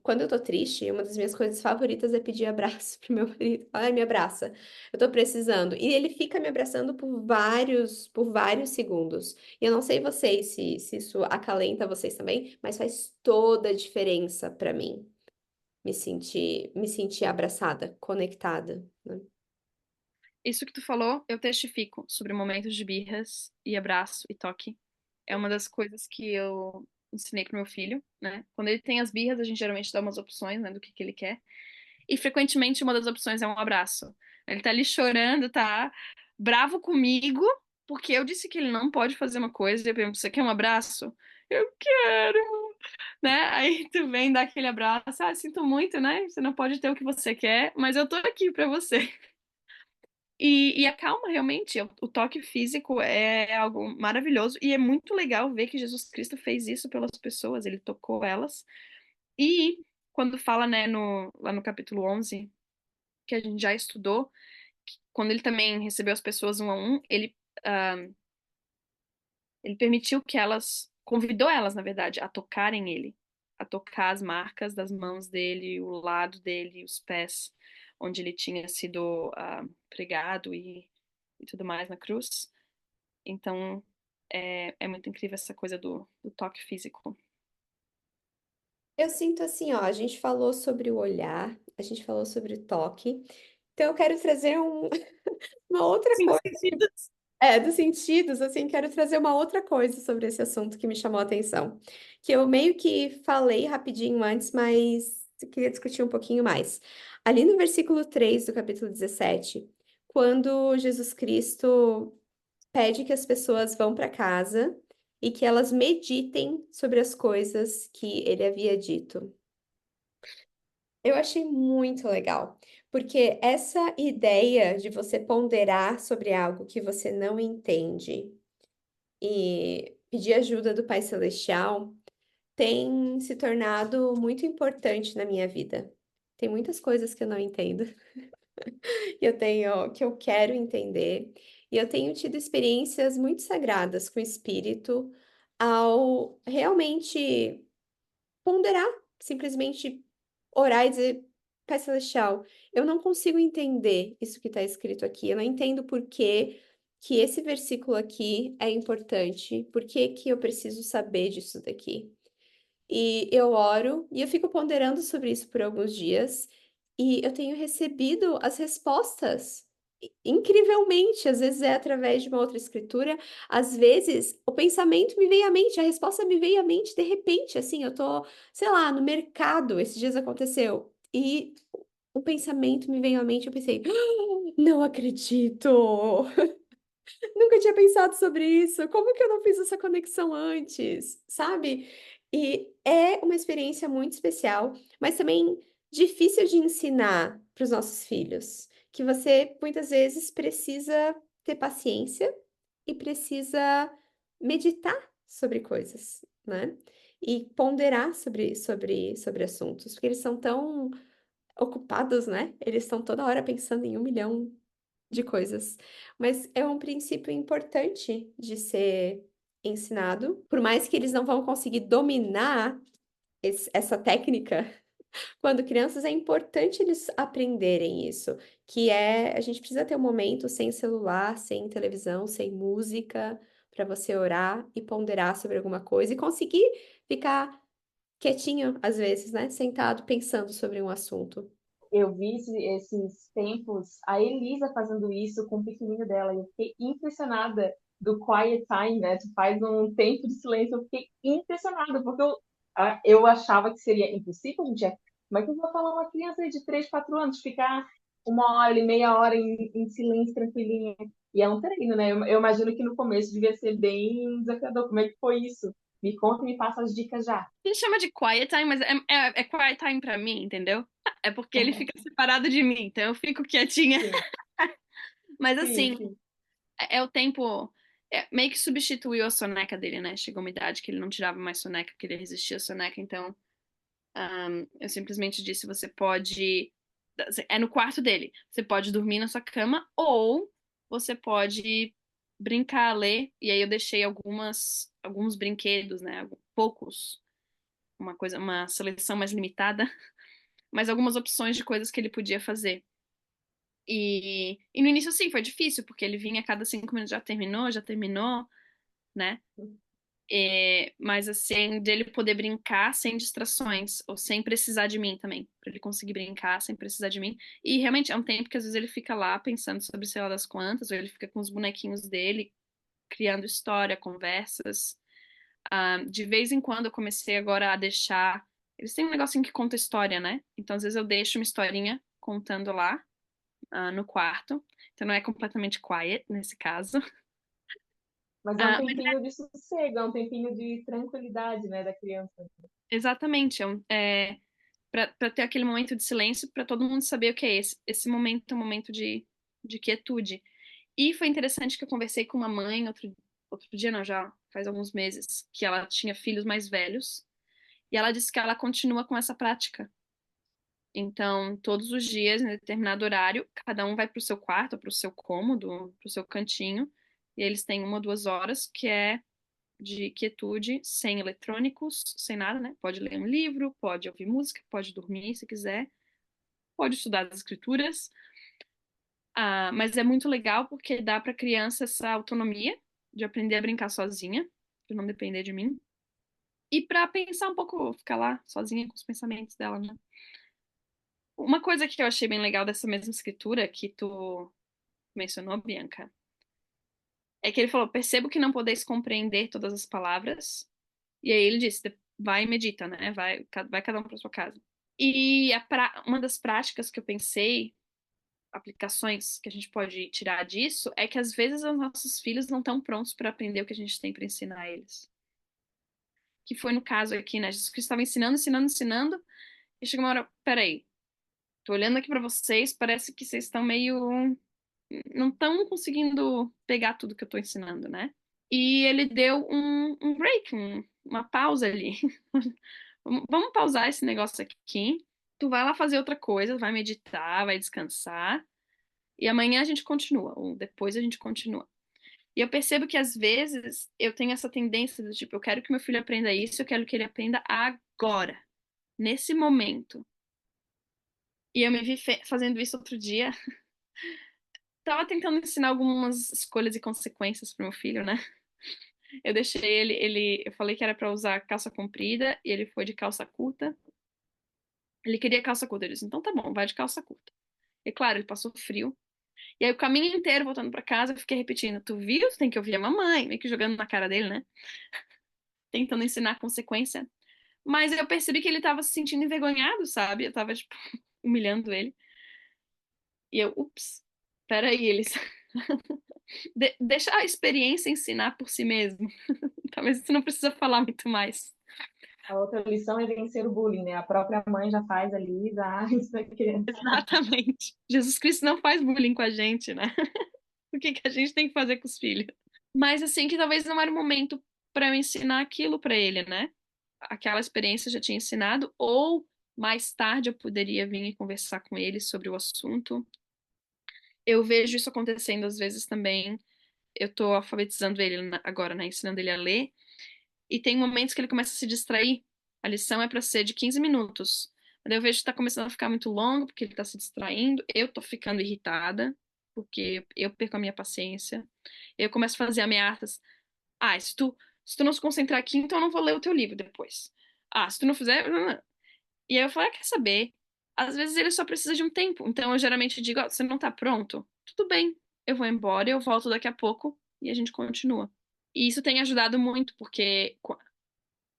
quando eu tô triste, uma das minhas coisas favoritas é pedir abraço pro meu marido. Ai, me abraça. Eu tô precisando. E ele fica me abraçando por vários segundos. E eu não sei vocês se isso acalenta vocês também, mas faz toda a diferença pra mim me sentir abraçada, conectada, né? Isso que tu falou, eu testifico sobre momentos de birras e abraço e toque. É uma das coisas que eu ensinei pro meu filho, né? Quando ele tem as birras, a gente geralmente dá umas opções, né, do que ele quer. E frequentemente uma das opções é um abraço. Ele tá ali chorando, tá bravo comigo, porque eu disse que ele não pode fazer uma coisa, e eu pergunto, você quer um abraço? Eu quero, né? Aí tu vem dar aquele abraço, sinto muito, né? Você não pode ter o que você quer, mas eu tô aqui pra você. E acalma realmente, o toque físico é algo maravilhoso e é muito legal ver que Jesus Cristo fez isso pelas pessoas, ele tocou elas. E quando fala, né, lá no capítulo 11 que a gente já estudou, quando ele também recebeu as pessoas um a um, ah, ele permitiu que convidou elas, na verdade, a tocarem ele, a tocar as marcas das mãos dele, o lado dele, os pés, onde ele tinha sido pregado e tudo mais na cruz. Então, é muito incrível essa coisa do toque físico. Eu sinto assim, ó, a gente falou sobre o olhar, a gente falou sobre o toque, então eu quero trazer uma outra Sim, coisa. sentidos. Dos sentidos, assim, quero trazer uma outra coisa sobre esse assunto que me chamou a atenção, que eu meio que falei rapidinho antes, mas eu queria discutir um pouquinho mais. Ali no versículo 3 do capítulo 17, quando Jesus Cristo pede que as pessoas vão para casa e que elas meditem sobre as coisas que ele havia dito. Eu achei muito legal, porque essa ideia de você ponderar sobre algo que você não entende e pedir ajuda do Pai Celestial tem se tornado muito importante na minha vida. Tem muitas coisas que eu não entendo, que eu quero entender, e eu tenho tido experiências muito sagradas com o Espírito ao realmente ponderar, simplesmente orar e dizer, Pai Celestial, eu não consigo entender isso que está escrito aqui, eu não entendo por que esse versículo aqui é importante, por que que eu preciso saber disso daqui. E eu oro e eu fico ponderando sobre isso por alguns dias, e eu tenho recebido as respostas incrivelmente, às vezes é através de uma outra escritura, às vezes o pensamento me veio à mente, a resposta me veio à mente de repente, assim, eu tô, sei lá, no mercado, esses dias aconteceu, e o pensamento me veio à mente, eu pensei, não acredito! Nunca tinha pensado sobre isso. Como que eu não fiz essa conexão antes? Sabe? E é uma experiência muito especial, mas também difícil de ensinar para os nossos filhos. Que você muitas vezes precisa ter paciência e precisa meditar sobre coisas, né? E ponderar sobre assuntos, porque eles são tão ocupados, né? Eles estão toda hora pensando em 1 milhão de coisas. Mas é um princípio importante de ser ensinado, por mais que eles não vão conseguir dominar essa técnica. Quando crianças, é importante eles aprenderem isso, que é a gente precisa ter um momento sem celular, sem televisão, sem música, para você orar e ponderar sobre alguma coisa e conseguir ficar quietinho, às vezes, né? Sentado pensando sobre um assunto. Eu vi esses tempos a Elisa fazendo isso com o pequenininho dela e eu fiquei impressionada do quiet time, né? Tu faz um tempo de silêncio, eu fiquei impressionada, porque eu achava que seria impossível, gente. Como é que eu vou falar uma criança de 3 4 anos ficar 1 hora e meia hora em silêncio, tranquilinha? E é um treino, né? Eu imagino que no começo devia ser bem desafiador. Como é que foi isso? Me conta e me passa as dicas já. A gente chama de quiet time, mas é quiet time pra mim, entendeu? É porque ele fica separado de mim, então eu fico quietinha. Sim, Mas sim, assim, sim. é o tempo. Meio que substituiu a soneca dele, né? Chegou uma idade que ele não tirava mais soneca, porque ele resistia à soneca, então eu simplesmente disse: você pode. É no quarto dele. Você pode dormir na sua cama ou você pode brincar, ler. E aí eu deixei alguns brinquedos, né? Poucos, uma seleção mais limitada, mas algumas opções de coisas que ele podia fazer. E no início, sim, foi difícil, porque ele vinha a cada 5 minutos, já terminou, né? Mas assim, dele poder brincar sem distrações, ou sem precisar de mim também, pra ele conseguir brincar sem precisar de mim. E realmente é um tempo que às vezes ele fica lá pensando sobre sei lá das quantas, ou ele fica com os bonequinhos dele, criando história, conversas. De vez em quando eu comecei agora a deixar. Eles têm um negocinho que conta história, né? Então às vezes eu deixo uma historinha contando lá, no quarto. Então não é completamente quiet nesse caso. Mas é um tempinho de sossego, é um tempinho de tranquilidade, né, da criança. Exatamente. Para ter aquele momento de silêncio, para todo mundo saber o que é esse. Esse momento é um momento de quietude. E foi interessante que eu conversei com uma mãe outro dia, não, já faz alguns meses, que ela tinha filhos mais velhos. E ela disse que ela continua com essa prática. Então, todos os dias, em determinado horário, cada um vai para o seu quarto, para o seu cômodo, para o seu cantinho. E eles têm 1 ou 2 horas que é de quietude, sem eletrônicos, sem nada, né? Pode ler um livro, pode ouvir música, pode dormir se quiser, pode estudar as escrituras. Mas é muito legal porque dá para a criança essa autonomia de aprender a brincar sozinha, de não depender de mim, e para pensar um pouco, ficar lá sozinha com os pensamentos dela, né? Uma coisa que eu achei bem legal dessa mesma escritura que tu mencionou, Bianca, é que ele falou: percebo que não podeis compreender todas as palavras. E aí ele disse: vai e medita, né? Vai cada um para sua casa. E uma das práticas que eu pensei, aplicações que a gente pode tirar disso, é que às vezes os nossos filhos não estão prontos para aprender o que a gente tem para ensinar a eles. Que foi no caso aqui, né? Jesus Cristo estava ensinando, ensinando, ensinando, e chegou uma hora: peraí, tô olhando aqui para vocês, parece que vocês estão meio. Não estão conseguindo pegar tudo que eu tô ensinando, né? E ele deu um break, uma pausa ali. Vamos pausar esse negócio aqui. Tu vai lá fazer outra coisa, vai meditar, vai descansar. E amanhã a gente continua, ou depois a gente continua. E eu percebo que às vezes eu tenho essa tendência do tipo, eu quero que meu filho aprenda isso, eu quero que ele aprenda agora, nesse momento. E eu me vi fazendo isso outro dia. Tava tentando ensinar algumas escolhas e consequências pro meu filho, né? Eu deixei eu falei que era pra usar calça comprida e ele foi de calça curta. Ele queria calça curta, eu disse: então tá bom, vai de calça curta. E claro, ele passou frio. E aí o caminho inteiro, voltando pra casa, eu fiquei repetindo, tu viu? Tu tem que ouvir a mamãe, meio que jogando na cara dele, né? Tentando ensinar a consequência. Mas eu percebi que ele tava se sentindo envergonhado, sabe? Eu tava, tipo, humilhando ele. E eu, ups, peraí, eles. Deixa a experiência ensinar por si mesmo. Talvez você não precisa falar muito mais. A outra lição é vencer o bullying, né? A própria mãe já faz ali, já isso é criança. Exatamente. Jesus Cristo não faz bullying com a gente, né? O que que a gente tem que fazer com os filhos? Mas assim, que talvez não era o momento para eu ensinar aquilo para ele, né? Aquela experiência eu já tinha ensinado, ou mais tarde eu poderia vir e conversar com ele sobre o assunto. Eu vejo isso acontecendo às vezes também. Eu tô alfabetizando ele agora, né? Ensinando ele a ler. E tem momentos que ele começa a se distrair. A lição é para ser de 15 minutos. Mas daí eu vejo que tá começando a ficar muito longo, porque ele tá se distraindo. Eu tô ficando irritada, porque eu perco a minha paciência. Eu começo a fazer ameaças. Ah, se tu não se concentrar aqui, então eu não vou ler o teu livro depois. Ah, se tu não fizer. E aí eu falo, ah, quer saber? Às vezes ele só precisa de um tempo. Então eu geralmente digo, ó, você não tá pronto? Tudo bem, eu vou embora, eu volto daqui a pouco e a gente continua. E isso tem ajudado muito, porque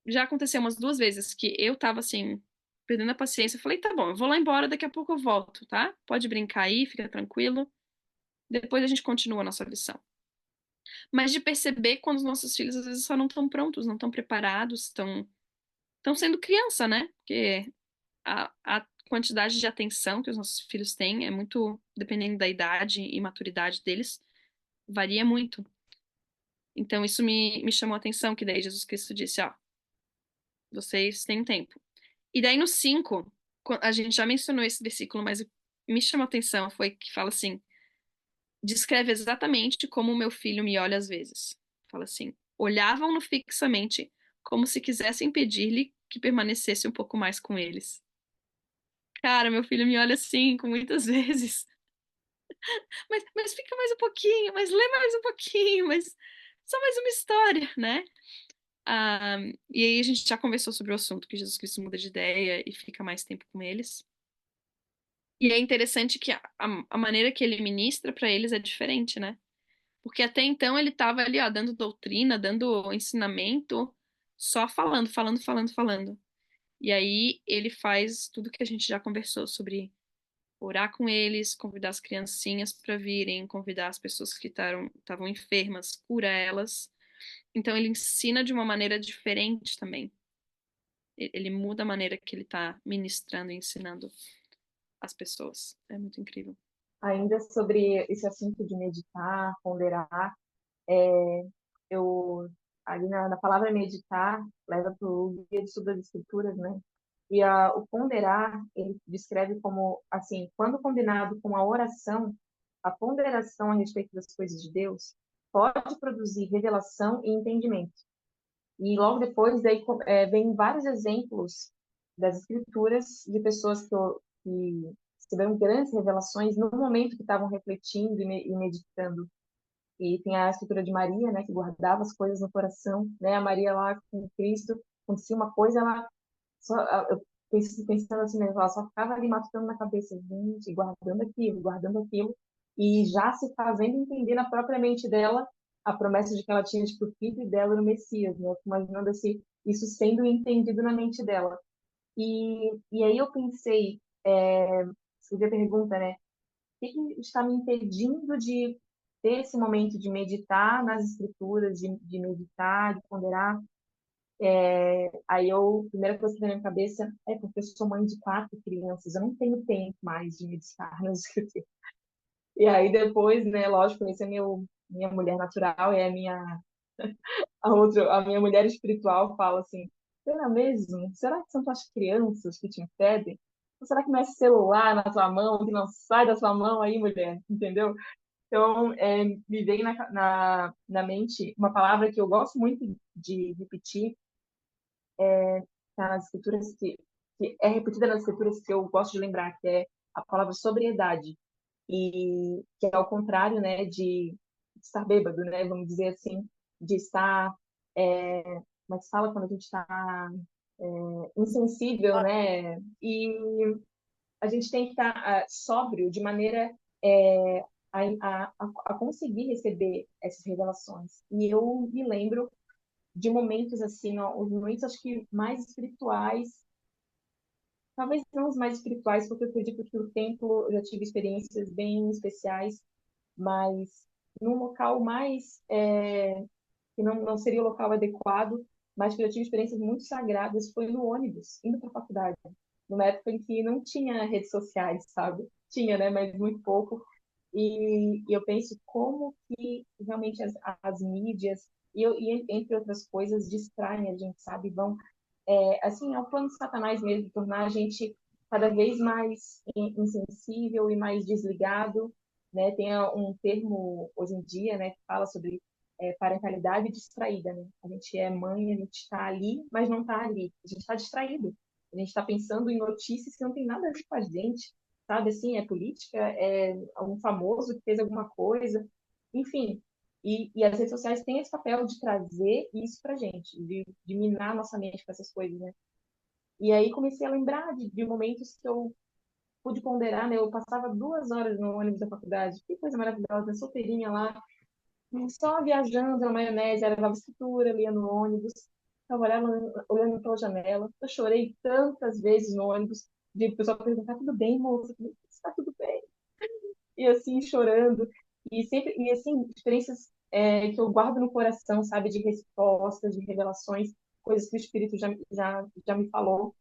já aconteceu umas 2 vezes que eu tava assim, perdendo a paciência. Eu falei, tá bom, eu vou lá embora, daqui a pouco eu volto, tá? Pode brincar aí, fica tranquilo. Depois a gente continua a nossa lição. Mas de perceber quando os nossos filhos às vezes só não estão prontos, não estão preparados, estão sendo criança, né? Porque a quantidade de atenção que os nossos filhos têm é muito, dependendo da idade e maturidade deles, varia muito. Então isso me chamou a atenção, que daí Jesus Cristo disse, ó, vocês têm tempo. E daí no 5 a gente já mencionou esse versículo, mas me chamou a atenção, foi que fala assim, descreve exatamente como o meu filho me olha às vezes. Fala assim, olhavam-no fixamente, como se quisessem pedir-lhe que permanecesse um pouco mais com eles. Cara, meu filho me olha assim, com muitas vezes. Mas fica mais um pouquinho, mas lê mais um pouquinho, mas só mais uma história, né? Ah, e aí a gente já conversou sobre o assunto, que Jesus Cristo muda de ideia e fica mais tempo com eles. E é interessante que a maneira que ele ministra para eles é diferente, né? Porque até então ele estava ali, ó, dando doutrina, dando ensinamento, só falando, falando, falando, falando. E aí ele faz tudo que a gente já conversou sobre orar com eles, convidar as criancinhas para virem, convidar as pessoas que estavam enfermas, cura elas. Então ele ensina de uma maneira diferente também. Ele muda a maneira que ele está ministrando e ensinando as pessoas. É muito incrível. Ainda sobre esse assunto de meditar, ponderar, é, eu ali na palavra meditar leva para o guia de estudo das escrituras, né? E o ponderar ele descreve como assim, quando combinado com a oração, a ponderação a respeito das coisas de Deus pode produzir revelação e entendimento. E logo depois daí vem vários exemplos das escrituras de pessoas que tiveram grandes revelações no momento que estavam refletindo e meditando. E tem a escritura de Maria, né, que guardava as coisas no coração, né? A Maria lá com Cristo, acontecia uma coisa, ela só, eu pensando assim, né, ela só ficava ali matutando na cabeça, gente, guardando aquilo, e já se fazendo entender na própria mente dela a promessa de que ela tinha de que o filho dela era o Messias, né? Imaginando assim, isso sendo entendido na mente dela. E aí eu pensei, escrevi a pergunta, né? O que que está me impedindo de ter esse momento de meditar nas escrituras, de meditar, de ponderar? Aí a primeira coisa que veio na minha cabeça é porque eu sou mãe de 4 crianças, eu não tenho tempo mais de meditar nas escrituras. E aí depois, né, lógico, esse é minha mulher natural, é a minha mulher espiritual fala assim, será mesmo? Será que são tuas crianças que te impedem? Ou será que não é esse celular na tua mão, que não sai da tua mão aí, mulher? Entendeu? Então, me veio na mente uma palavra que eu gosto muito de repetir, tá nas escrituras, que é repetida nas escrituras, que eu gosto de lembrar, que é a palavra sobriedade. E que é ao contrário, né, de estar bêbado, né, vamos dizer assim, de estar, como é que se fala quando a gente está insensível, né? E a gente tem que estar sóbrio de maneira a conseguir receber essas revelações. E eu me lembro de momentos assim, ó, os momentos acho que mais espirituais, talvez não os mais espirituais, porque eu acredito que o templo eu já tive experiências bem especiais, mas num local mais que não seria o local adequado, mas que eu tive experiências muito sagradas, foi no ônibus, indo para a faculdade, numa época em que não tinha redes sociais, sabe? Tinha, né, mas muito pouco. E eu penso como que realmente as mídias, e entre outras coisas, distraem a gente, sabe? Vão, assim, é o plano de Satanás mesmo, de tornar a gente cada vez mais insensível e mais desligado, né? Tem um termo hoje em dia, né, que fala sobre parentalidade distraída, né? A gente é mãe, a gente está ali, mas não está ali. A gente está distraído. A gente está pensando em notícias que não tem nada a ver com a gente, sabe? Assim, é política, é um famoso que fez alguma coisa, enfim. E as redes sociais têm esse papel de trazer isso pra gente, de minar nossa mente com essas coisas, né? E aí comecei a lembrar de momentos que eu pude ponderar, né? Eu passava 2 horas no ônibus da faculdade, que coisa maravilhosa, solteirinha lá, só viajando na maionese, era levava escritura, lia no ônibus, estava olhando pela janela. Eu chorei tantas vezes no ônibus, de o pessoal perguntar, tudo bem, moça? Está tudo bem? E assim, chorando. E assim, experiências que eu guardo no coração, sabe? De respostas, de revelações, coisas que o Espírito já me falou.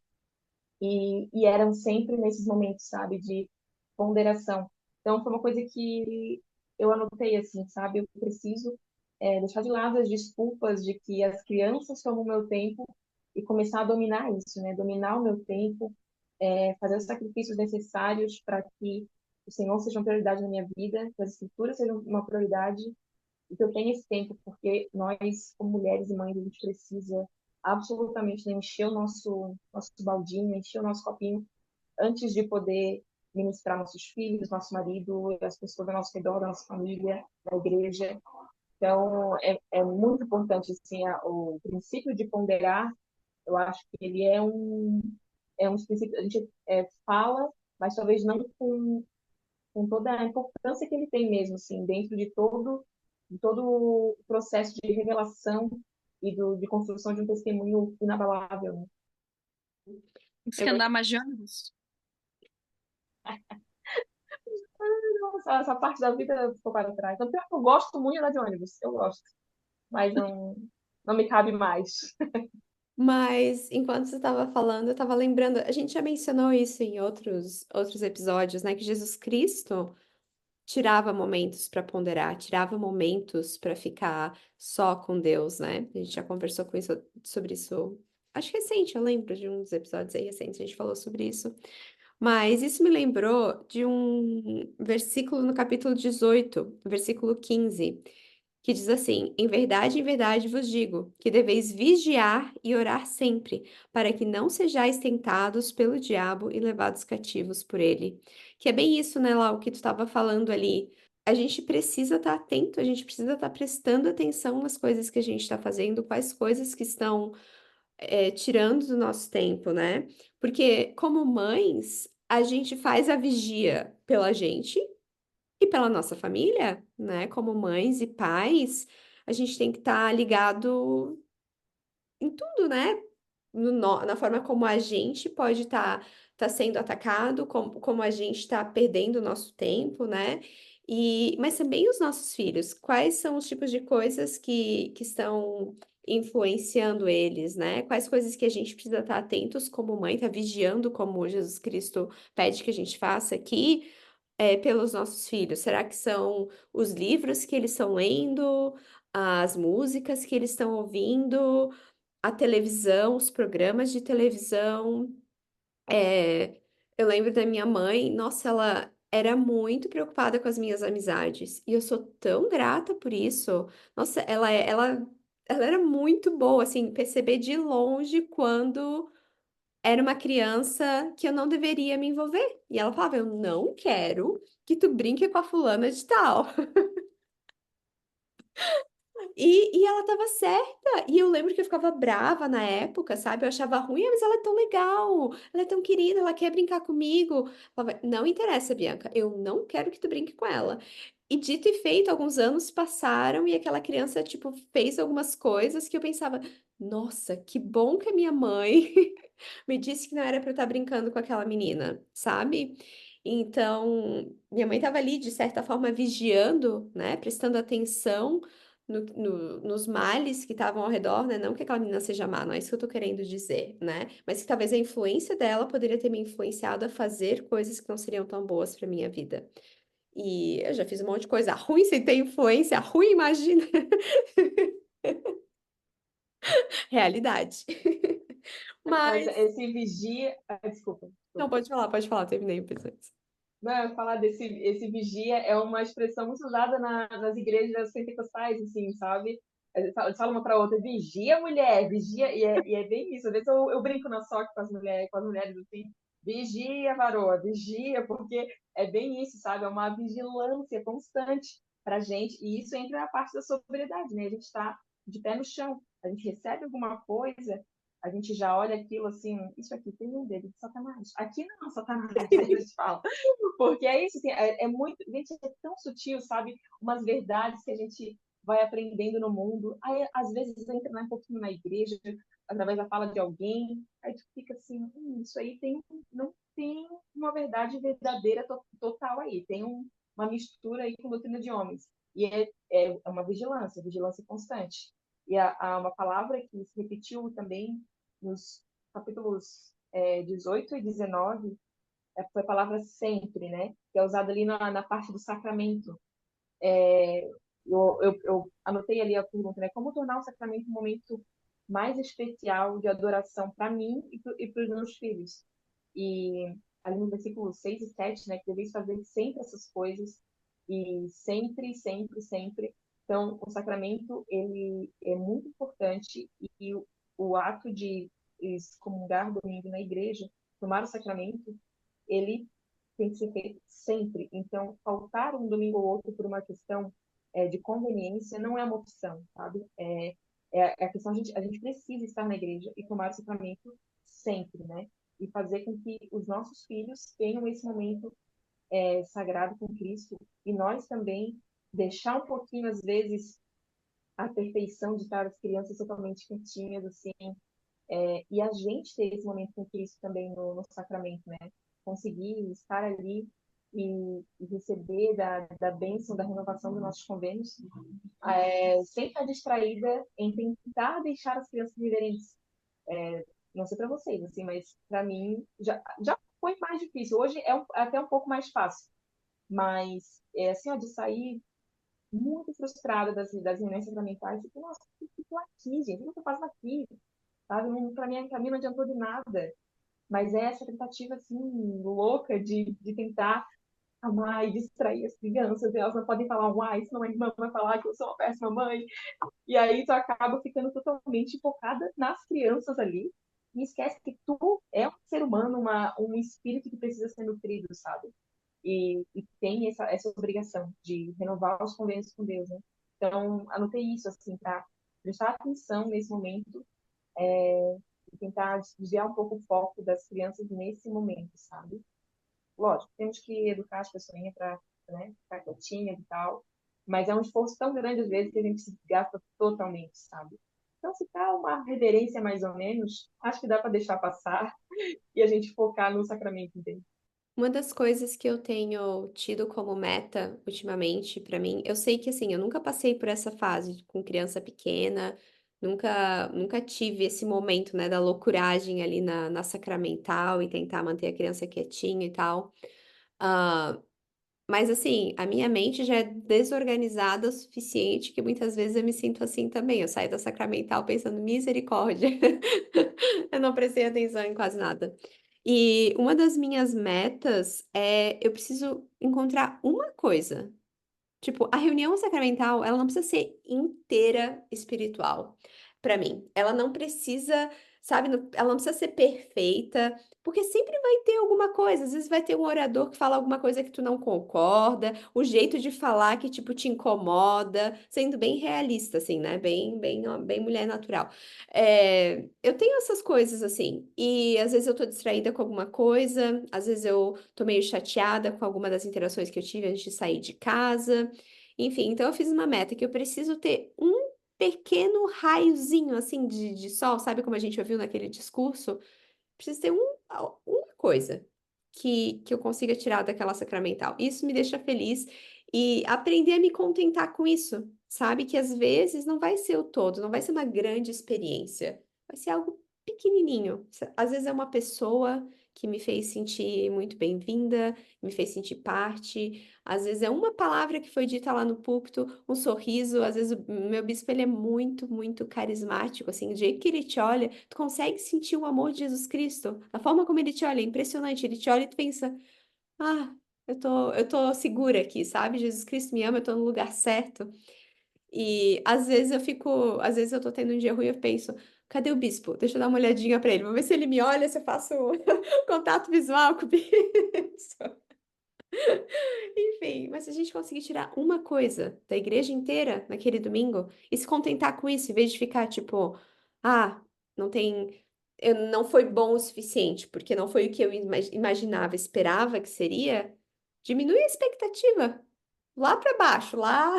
E eram sempre nesses momentos, sabe? De ponderação. Então, foi uma coisa que eu anotei, assim, sabe? Eu preciso deixar de lado as desculpas de que as crianças tomam o meu tempo e começar a dominar isso, né? Dominar o meu tempo, fazer os sacrifícios necessários para que o Senhor seja uma prioridade na minha vida, que as escrituras sejam uma prioridade e que eu tenha esse tempo, porque nós, como mulheres e mães, a gente precisa absolutamente, né, encher o nosso baldinho, encher o nosso copinho antes de poder ministrar nossos filhos, nosso marido, as pessoas ao nosso redor, da nossa família, da igreja. Então, é muito importante, assim, o princípio de ponderar, eu acho que ele é um princípio, a gente fala, mas talvez não com toda a importância que ele tem mesmo, assim, dentro de todo o processo de revelação de construção de um testemunho inabalável, né? Diz que Eu andar mais de ônibus. Essa parte da vida ficou para trás. Então, pior que eu gosto muito de andar de ônibus, eu gosto, mas não me cabe mais. Mas enquanto você estava falando, eu estava lembrando, a gente já mencionou isso em outros episódios, né? Que Jesus Cristo tirava momentos para ponderar, tirava momentos para ficar só com Deus, né? A gente já conversou sobre isso. Acho recente, eu lembro de uns episódios aí recentes, a gente falou sobre isso. Mas isso me lembrou de um versículo no capítulo 18, versículo 15, que diz assim: em verdade vos digo, que deveis vigiar e orar sempre, para que não sejais tentados pelo diabo e levados cativos por ele. Que é bem isso, né, Lau, que tu estava falando ali. A gente precisa estar atento, a gente precisa estar prestando atenção nas coisas que a gente está fazendo, quais coisas que estão tirando do nosso tempo, né? Porque, como mães, a gente faz a vigia pela gente e pela nossa família, né? Como mães e pais, a gente tem que estar ligado em tudo, né? Na forma como a gente pode tá sendo atacado, como a gente está perdendo o nosso tempo, né? Mas também os nossos filhos, quais são os tipos de coisas que estão influenciando eles, né? Quais coisas que a gente precisa estar atentos como mãe, tá vigiando como Jesus Cristo pede que a gente faça aqui, pelos nossos filhos? Será que são os livros que eles estão lendo, as músicas que eles estão ouvindo? A televisão, os programas de televisão. É, eu lembro da minha mãe, nossa, ela era muito preocupada com as minhas amizades. E eu sou tão grata por isso. Nossa, ela era muito boa, assim, perceber de longe quando era uma criança que eu não deveria me envolver. E ela falava, eu não quero que tu brinque com a fulana de tal. E ela tava certa. E eu lembro que eu ficava brava na época, sabe? Eu achava ruim, "Ah, mas ela é tão legal, ela é tão querida, ela quer brincar comigo." Eu falava, não interessa, Bianca, eu não quero que tu brinque com ela. E dito e feito, alguns anos passaram e aquela criança, tipo, fez algumas coisas que eu pensava, nossa, que bom que a minha mãe me disse que não era para eu estar brincando com aquela menina, sabe? Então, minha mãe estava ali, de certa forma, vigiando, né? Prestando atenção nos males que estavam ao redor, né? Não que aquela menina seja má, não é isso que eu tô querendo dizer, né? Mas que talvez a influência dela poderia ter me influenciado a fazer coisas que não seriam tão boas para minha vida. E eu já fiz um monte de coisa ruim sem ter influência ruim, imagina. Realidade. Mas Mas, esse vigia. Desculpa, não, desculpa. pode falar, terminei o pensamento. Não, eu ia falar esse vigia é uma expressão muito usada nas igrejas pentecostais, assim, sabe? Eles falam uma para outra, vigia, mulher, vigia, e é bem isso. Às vezes eu brinco na SOC com as mulheres assim, vigia, varoa, vigia, porque é bem isso, sabe? É uma vigilância constante pra gente, e isso entra na parte da sobriedade, né? A gente está de pé no chão, a gente recebe alguma coisa, a gente já olha aquilo assim, isso aqui tem um dedo de Satanás. Aqui não, Satanás, aí a gente fala. Porque é isso, assim, é muito. Gente, é tão sutil, sabe? Umas verdades que a gente vai aprendendo no mundo. Aí, às vezes, entra um pouquinho na igreja, através da fala de alguém, aí tu fica assim: isso aí não tem uma verdade verdadeira total aí. Tem uma mistura aí com doutrina de homens. E é uma vigilância constante. E há uma palavra que se repetiu também nos capítulos 18 e 19, foi a palavra sempre, né? Que é usada ali na parte do sacramento. Eu anotei ali a pergunta, né? Como tornar o sacramento um momento mais especial de adoração para mim e para os meus filhos? E ali no versículo 6 e 7, né? Que deveis fazer sempre essas coisas e sempre, sempre, sempre. Então, o sacramento, ele é muito importante e o ato de excomungar domingo na igreja, tomar o sacramento, ele tem que ser feito sempre. Então, faltar um domingo ou outro por uma questão de conveniência não é uma opção, sabe? É a questão, a gente precisa estar na igreja e tomar o sacramento sempre, né? E fazer com que os nossos filhos tenham esse momento sagrado com Cristo e nós também deixar um pouquinho, às vezes, a perfeição de estar as crianças totalmente quietinhas, assim, e a gente ter esse momento com Cristo também no sacramento, né? Conseguir estar ali e receber da bênção, da renovação dos nossos convênios, sem estar distraída em tentar deixar as crianças viverem, não sei para vocês, assim, mas para mim já foi mais difícil. Hoje é até um pouco mais fácil, mas assim, ó, de sair muito frustrada das reuniões sacramentais, tipo, nossa, o que eu tô aqui, gente? O que eu tô fazendo aqui? Sabe? Para mim não adiantou de nada. Mas é essa tentativa, assim, louca de tentar amar e distrair as crianças. E elas não podem falar, uai, senão a irmã vai falar que eu sou uma péssima mãe. E aí tu acaba ficando totalmente focada nas crianças ali. E esquece que tu é um ser humano, um espírito que precisa ser nutrido, sabe? E tem essa obrigação de renovar os convênios com Deus, né? Então, anotei isso, assim, para prestar atenção nesse momento e tentar desviar um pouco o foco das crianças nesse momento, sabe? Lógico, temos que educar as pessoinhas para, né, ficar quietinhas e tal, mas é um esforço tão grande às vezes que a gente se gasta totalmente, sabe? Então, se tá uma reverência mais ou menos, acho que dá para deixar passar e a gente focar no sacramento dele. Uma das coisas que eu tenho tido como meta ultimamente pra mim, eu sei que assim, eu nunca passei por essa fase com criança pequena, nunca tive esse momento, né, da loucuragem ali na sacramental e tentar manter a criança quietinha e tal. Ah, mas assim, a minha mente já é desorganizada o suficiente que muitas vezes eu me sinto assim também. Eu saio da sacramental pensando, misericórdia, eu não prestei atenção em quase nada. E uma das minhas metas é eu preciso encontrar uma coisa. Tipo, a reunião sacramental, ela não precisa ser inteira espiritual pra mim. Ela não precisa sabe? Ela não precisa ser perfeita, porque sempre vai ter alguma coisa. Às vezes vai ter um orador que fala alguma coisa que tu não concorda, o jeito de falar que, tipo, te incomoda, sendo bem realista, assim, né? Bem mulher natural. Eu tenho essas coisas, assim, e às vezes eu tô distraída com alguma coisa, às vezes eu tô meio chateada com alguma das interações que eu tive antes de sair de casa. Enfim, então eu fiz uma meta que eu preciso ter um pequeno raiozinho assim de sol, sabe como a gente ouviu naquele discurso? Preciso ter uma coisa que eu consiga tirar daquela sacramental. Isso me deixa feliz e aprender a me contentar com isso, sabe? Que às vezes não vai ser o todo, não vai ser uma grande experiência, vai ser algo pequenininho. Às vezes é uma pessoa que me fez sentir muito bem-vinda, me fez sentir parte. Às vezes é uma palavra que foi dita lá no púlpito, um sorriso. Às vezes o meu bispo ele é muito, muito carismático, assim, do jeito que ele te olha, tu consegue sentir o amor de Jesus Cristo. A forma como ele te olha é impressionante. Ele te olha e tu pensa, ah, eu tô segura aqui, sabe? Jesus Cristo me ama, eu tô no lugar certo. E às vezes eu tô tendo um dia ruim, eu penso, cadê o bispo? Deixa eu dar uma olhadinha pra ele, vou ver se ele me olha, se eu faço contato visual com o bispo. Enfim, mas se a gente conseguir tirar uma coisa da igreja inteira naquele domingo e se contentar com isso, em vez de ficar tipo, ah, não tem, não foi bom o suficiente, porque não foi o que eu imaginava, esperava que seria, diminui a expectativa lá para baixo, lá.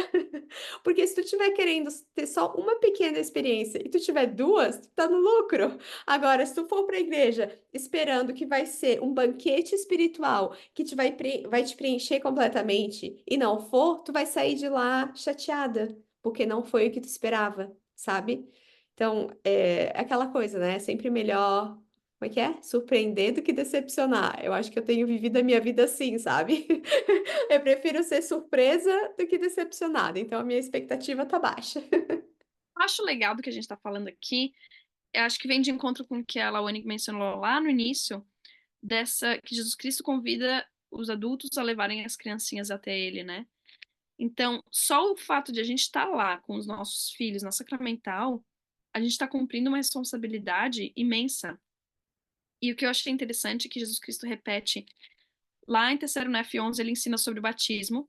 Porque se tu tiver querendo ter só uma pequena experiência e tu tiver duas, tu tá no lucro. Agora, se tu for para a igreja esperando que vai ser um banquete espiritual que vai te preencher completamente e não for, tu vai sair de lá chateada, porque não foi o que tu esperava, sabe? Então, é aquela coisa, né? É sempre melhor. Como é que é? Surpreender do que decepcionar. Eu acho que eu tenho vivido a minha vida assim, sabe? Eu prefiro ser surpresa do que decepcionada, então a minha expectativa tá baixa. Acho legal do que a gente está falando aqui. Eu acho que vem de encontro com o que a Lawane mencionou lá no início, dessa que Jesus Cristo convida os adultos a levarem as criancinhas até ele, né? Então, só o fato de a gente estar lá com os nossos filhos na sacramental, a gente está cumprindo uma responsabilidade imensa. E o que eu achei interessante é que Jesus Cristo repete lá em Tessalonicenses 11, ele ensina sobre o batismo,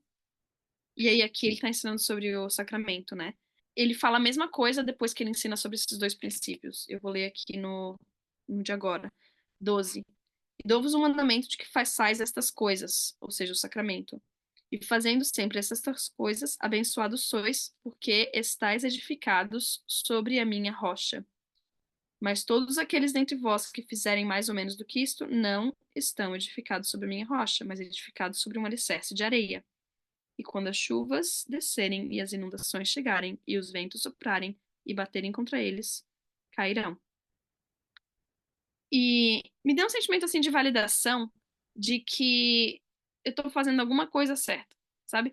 e aí aqui ele está ensinando sobre o sacramento, né? Ele fala a mesma coisa depois que ele ensina sobre esses dois princípios. Eu vou ler aqui no de agora. 12. E dou-vos um mandamento de que façais estas coisas, ou seja, o sacramento. E fazendo sempre essas coisas, abençoados sois, porque estáis edificados sobre a minha rocha. Mas todos aqueles dentre vós que fizerem mais ou menos do que isto, não estão edificados sobre a minha rocha, mas edificados sobre um alicerce de areia. E quando as chuvas descerem e as inundações chegarem, e os ventos soprarem e baterem contra eles, cairão. E me deu um sentimento assim de validação de que eu tô fazendo alguma coisa certa, sabe?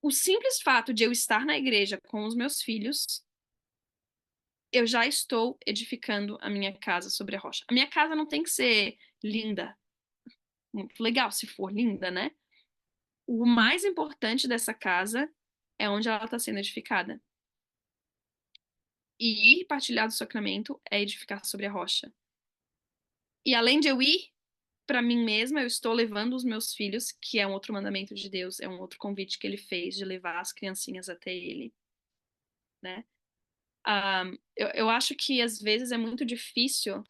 O simples fato de eu estar na igreja com os meus filhos, eu já estou edificando a minha casa sobre a rocha. A minha casa não tem que ser linda, muito legal se for linda, né? O mais importante dessa casa é onde ela está sendo edificada. E ir partilhar do sacramento é edificar sobre a rocha. E além de eu ir para mim mesma, eu estou levando os meus filhos, que é um outro mandamento de Deus, é um outro convite que ele fez de levar as criancinhas até ele, né? Eu acho que às vezes é muito difícil,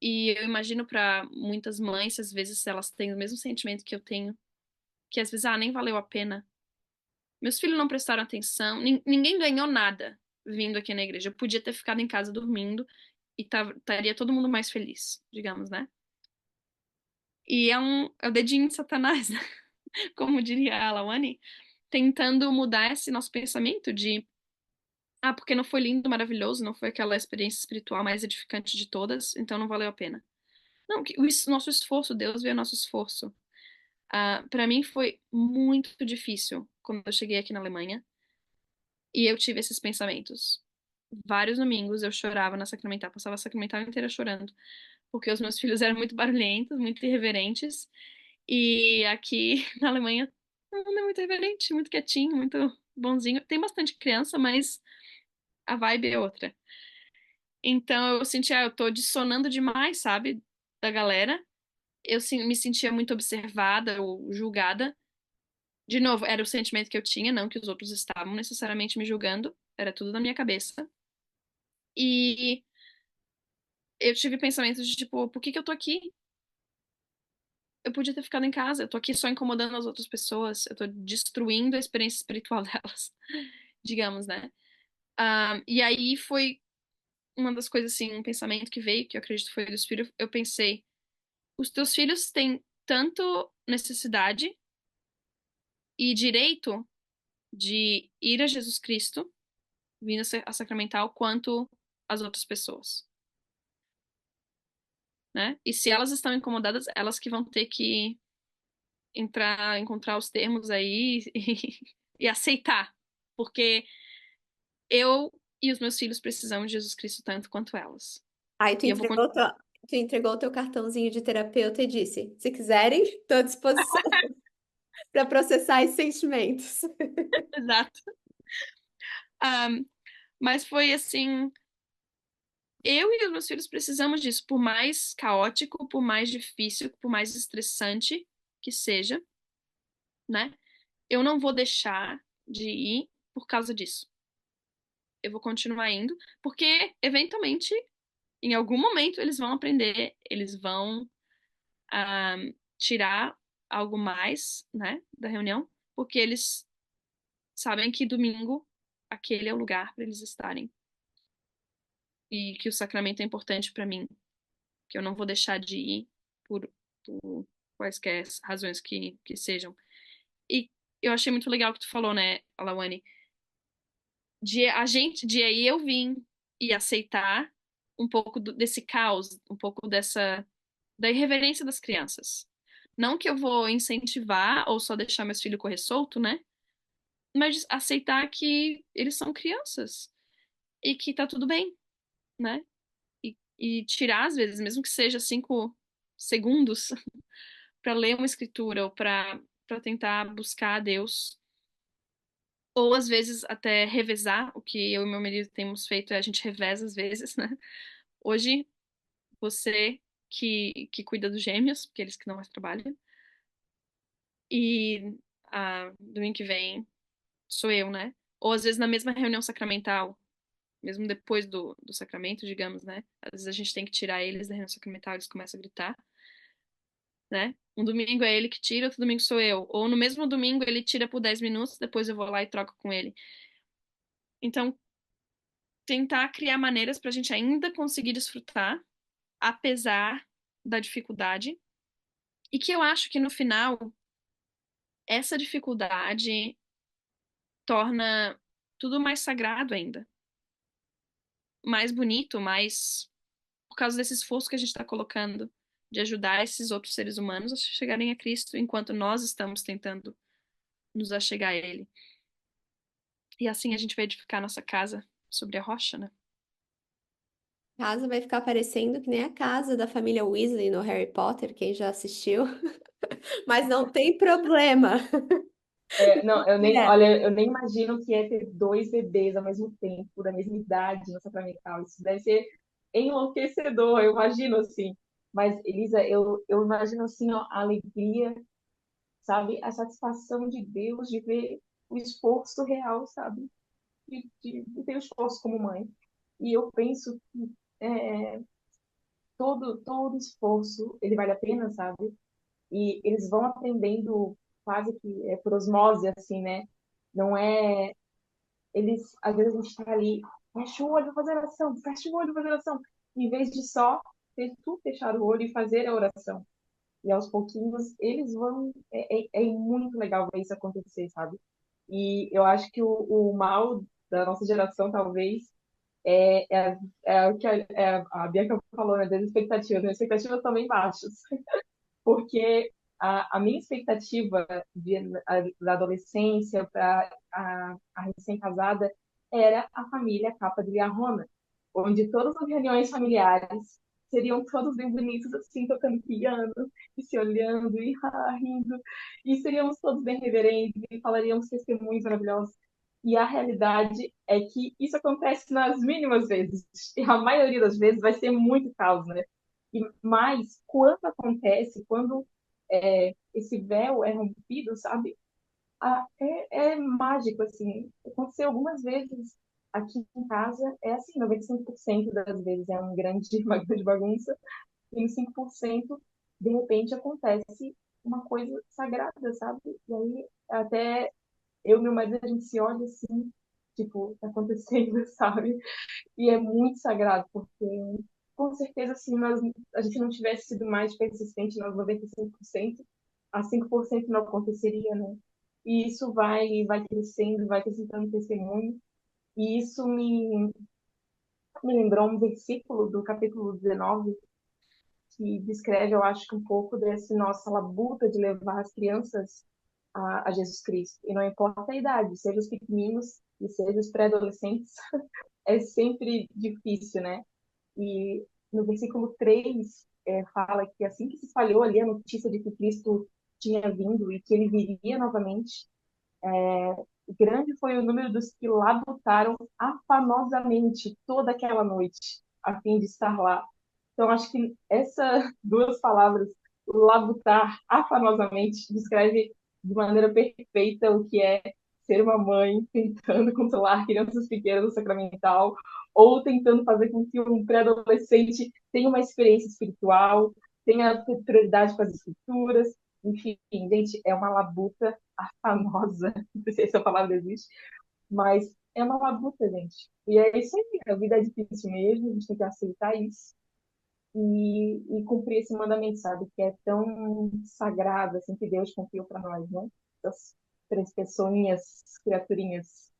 e eu imagino para muitas mães, às vezes elas têm o mesmo sentimento que eu tenho, que às vezes, nem valeu a pena. Meus filhos não prestaram atenção, ninguém ganhou nada vindo aqui na igreja. Eu podia ter ficado em casa dormindo e estaria todo mundo mais feliz, digamos, né? E é o dedinho de Satanás, né? Como diria a Lawane, tentando mudar esse nosso pensamento de, porque não foi lindo, maravilhoso, não foi aquela experiência espiritual mais edificante de todas, então não valeu a pena. Não, que nosso esforço, Deus vê o nosso esforço. Para mim foi muito difícil quando eu cheguei aqui na Alemanha e eu tive esses pensamentos. Vários domingos eu chorava na sacramental, passava a sacramental inteira chorando, porque os meus filhos eram muito barulhentos, muito irreverentes, e aqui na Alemanha todo mundo é muito reverente, muito quietinho, muito bonzinho. Tem bastante criança, mas a vibe é outra. Então eu sentia, eu tô dissonando demais, sabe, da galera. Me sentia muito observada ou julgada. De novo, era o sentimento que eu tinha, não que os outros estavam necessariamente me julgando, era tudo na minha cabeça. E eu tive pensamentos de tipo, por que que eu tô aqui? Eu podia ter ficado em casa, eu tô aqui só incomodando as outras pessoas, eu tô destruindo a experiência espiritual delas, digamos, né? E aí foi uma das coisas, assim, um pensamento que veio, que eu acredito foi do Espírito, eu pensei, os teus filhos têm tanto necessidade e direito de ir a Jesus Cristo, vindo a sacramental, quanto as outras pessoas, né? E se elas estão incomodadas, elas que vão ter que encontrar os termos aí e aceitar, porque eu e os meus filhos precisamos de Jesus Cristo tanto quanto elas. Aí E eu vou continuar. tu entregou o teu cartãozinho de terapeuta e disse: se quiserem, estou à disposição para processar esses sentimentos. Exato. Um, mas foi assim, eu e os meus filhos precisamos disso, por mais caótico, por mais difícil, por mais estressante que seja, né? Eu não vou deixar de ir por causa disso. Eu vou continuar indo, porque eventualmente, em algum momento, eles vão aprender, eles vão ah, tirar algo mais, né, da reunião, porque eles sabem que domingo aquele é o lugar para eles estarem e que o sacramento é importante para mim, que eu não vou deixar de ir por quaisquer razões que sejam. E eu achei muito legal o que tu falou, né, Alawane, de aí eu vim e aceitar um pouco desse caos, um pouco da irreverência das crianças. Não que eu vou incentivar ou só deixar meus filhos correr solto, né? Mas aceitar que eles são crianças e que tá tudo bem, né? E tirar, às vezes, mesmo que seja 5 segundos, para ler uma escritura ou para tentar buscar a Deus. Ou às vezes até revezar, o que eu e meu marido temos feito é a gente reveza às vezes, né? Hoje, você que cuida dos gêmeos, porque eles que não mais trabalham, e domingo que vem sou eu, né? Ou às vezes na mesma reunião sacramental, mesmo depois do sacramento, digamos, né? Às vezes a gente tem que tirar eles da reunião sacramental, eles começam a gritar, né? Um domingo é ele que tira, outro domingo sou eu. Ou no mesmo domingo ele tira por 10 minutos, depois eu vou lá e troco com ele. Então, tentar criar maneiras para a gente ainda conseguir desfrutar, apesar da dificuldade. E que eu acho que no final, essa dificuldade torna tudo mais sagrado ainda. Mais bonito, mais. Por causa desse esforço que a gente está colocando de ajudar esses outros seres humanos a chegarem a Cristo, enquanto nós estamos tentando nos achegar a Ele. E assim a gente vai edificar nossa casa sobre a rocha, né? A casa vai ficar parecendo que nem a casa da família Weasley no Harry Potter, quem já assistiu. Mas não tem problema. Não, eu nem, É. olha, eu nem imagino o que é ter dois bebês ao mesmo tempo, da mesma idade no sacramental. Isso deve ser enlouquecedor, eu imagino assim. Mas, Elisa, eu imagino assim, ó, a alegria, sabe? A satisfação de Deus de ver o esforço real, sabe? De ter o esforço como mãe. E eu penso que todo esforço, ele vale a pena, sabe? E eles vão aprendendo quase que por osmose, assim, né? Não é. Eles, às vezes, a gente está ali, fecha o olho, fazer oração, fecha o olho, fazer oração, em vez de só tu fechar o olho e fazer a oração. E aos pouquinhos, eles vão. É muito legal ver isso acontecer, sabe? E eu acho que o mal da nossa geração, talvez, é o que a Bianca falou, né? Das expectativas. As expectativas também baixas. Porque a minha expectativa da adolescência para a recém-casada era a família Capa de Liarrona, onde todas as reuniões familiares seriam todos bem bonitos, assim, tocando piano, e se olhando, e rindo, e seríamos todos bem reverentes, e falaríamos testemunhos maravilhosos. E a realidade é que isso acontece nas mínimas vezes. E a maioria das vezes vai ser muito caos, né? Mas quando acontece, quando esse véu é rompido, sabe? É mágico, assim. Aconteceu algumas vezes aqui em casa, é assim, 95% das vezes é uma grande bagunça, e nos 5% de repente, acontece uma coisa sagrada, sabe? E aí, até eu e meu marido, a gente se olha assim, tipo, tá acontecendo, sabe? E é muito sagrado, porque com certeza, se a gente não tivesse sido mais persistente nos 95%, a 5% não aconteceria, né? E isso vai crescendo, vai acrescentando testemunho. E isso me lembrou um versículo do capítulo 19, que descreve, eu acho que um pouco dessa nossa labuta de levar as crianças a Jesus Cristo. E não importa a idade, seja os pequeninos e seja os pré-adolescentes, é sempre difícil, né? E no versículo 3, fala que assim que se espalhou ali a notícia de que Cristo tinha vindo e que ele viria novamente, grande foi o número dos que labutaram afanosamente toda aquela noite, a fim de estar lá. Então, acho que essas duas palavras, labutar afanosamente, descreve de maneira perfeita o que é ser uma mãe tentando controlar crianças pequenas no sacramental, ou tentando fazer com que um pré-adolescente tenha uma experiência espiritual, tenha prioridade com as escrituras. Enfim, gente, é uma labuta afanosa, não sei se essa palavra existe, mas é uma labuta, gente. E é isso aí, a vida é difícil mesmo, a gente tem que aceitar isso e cumprir esse mandamento, sabe? Que é tão sagrado, assim, que Deus confiou para nós, né? Essas três pessoinhas, criaturinhas.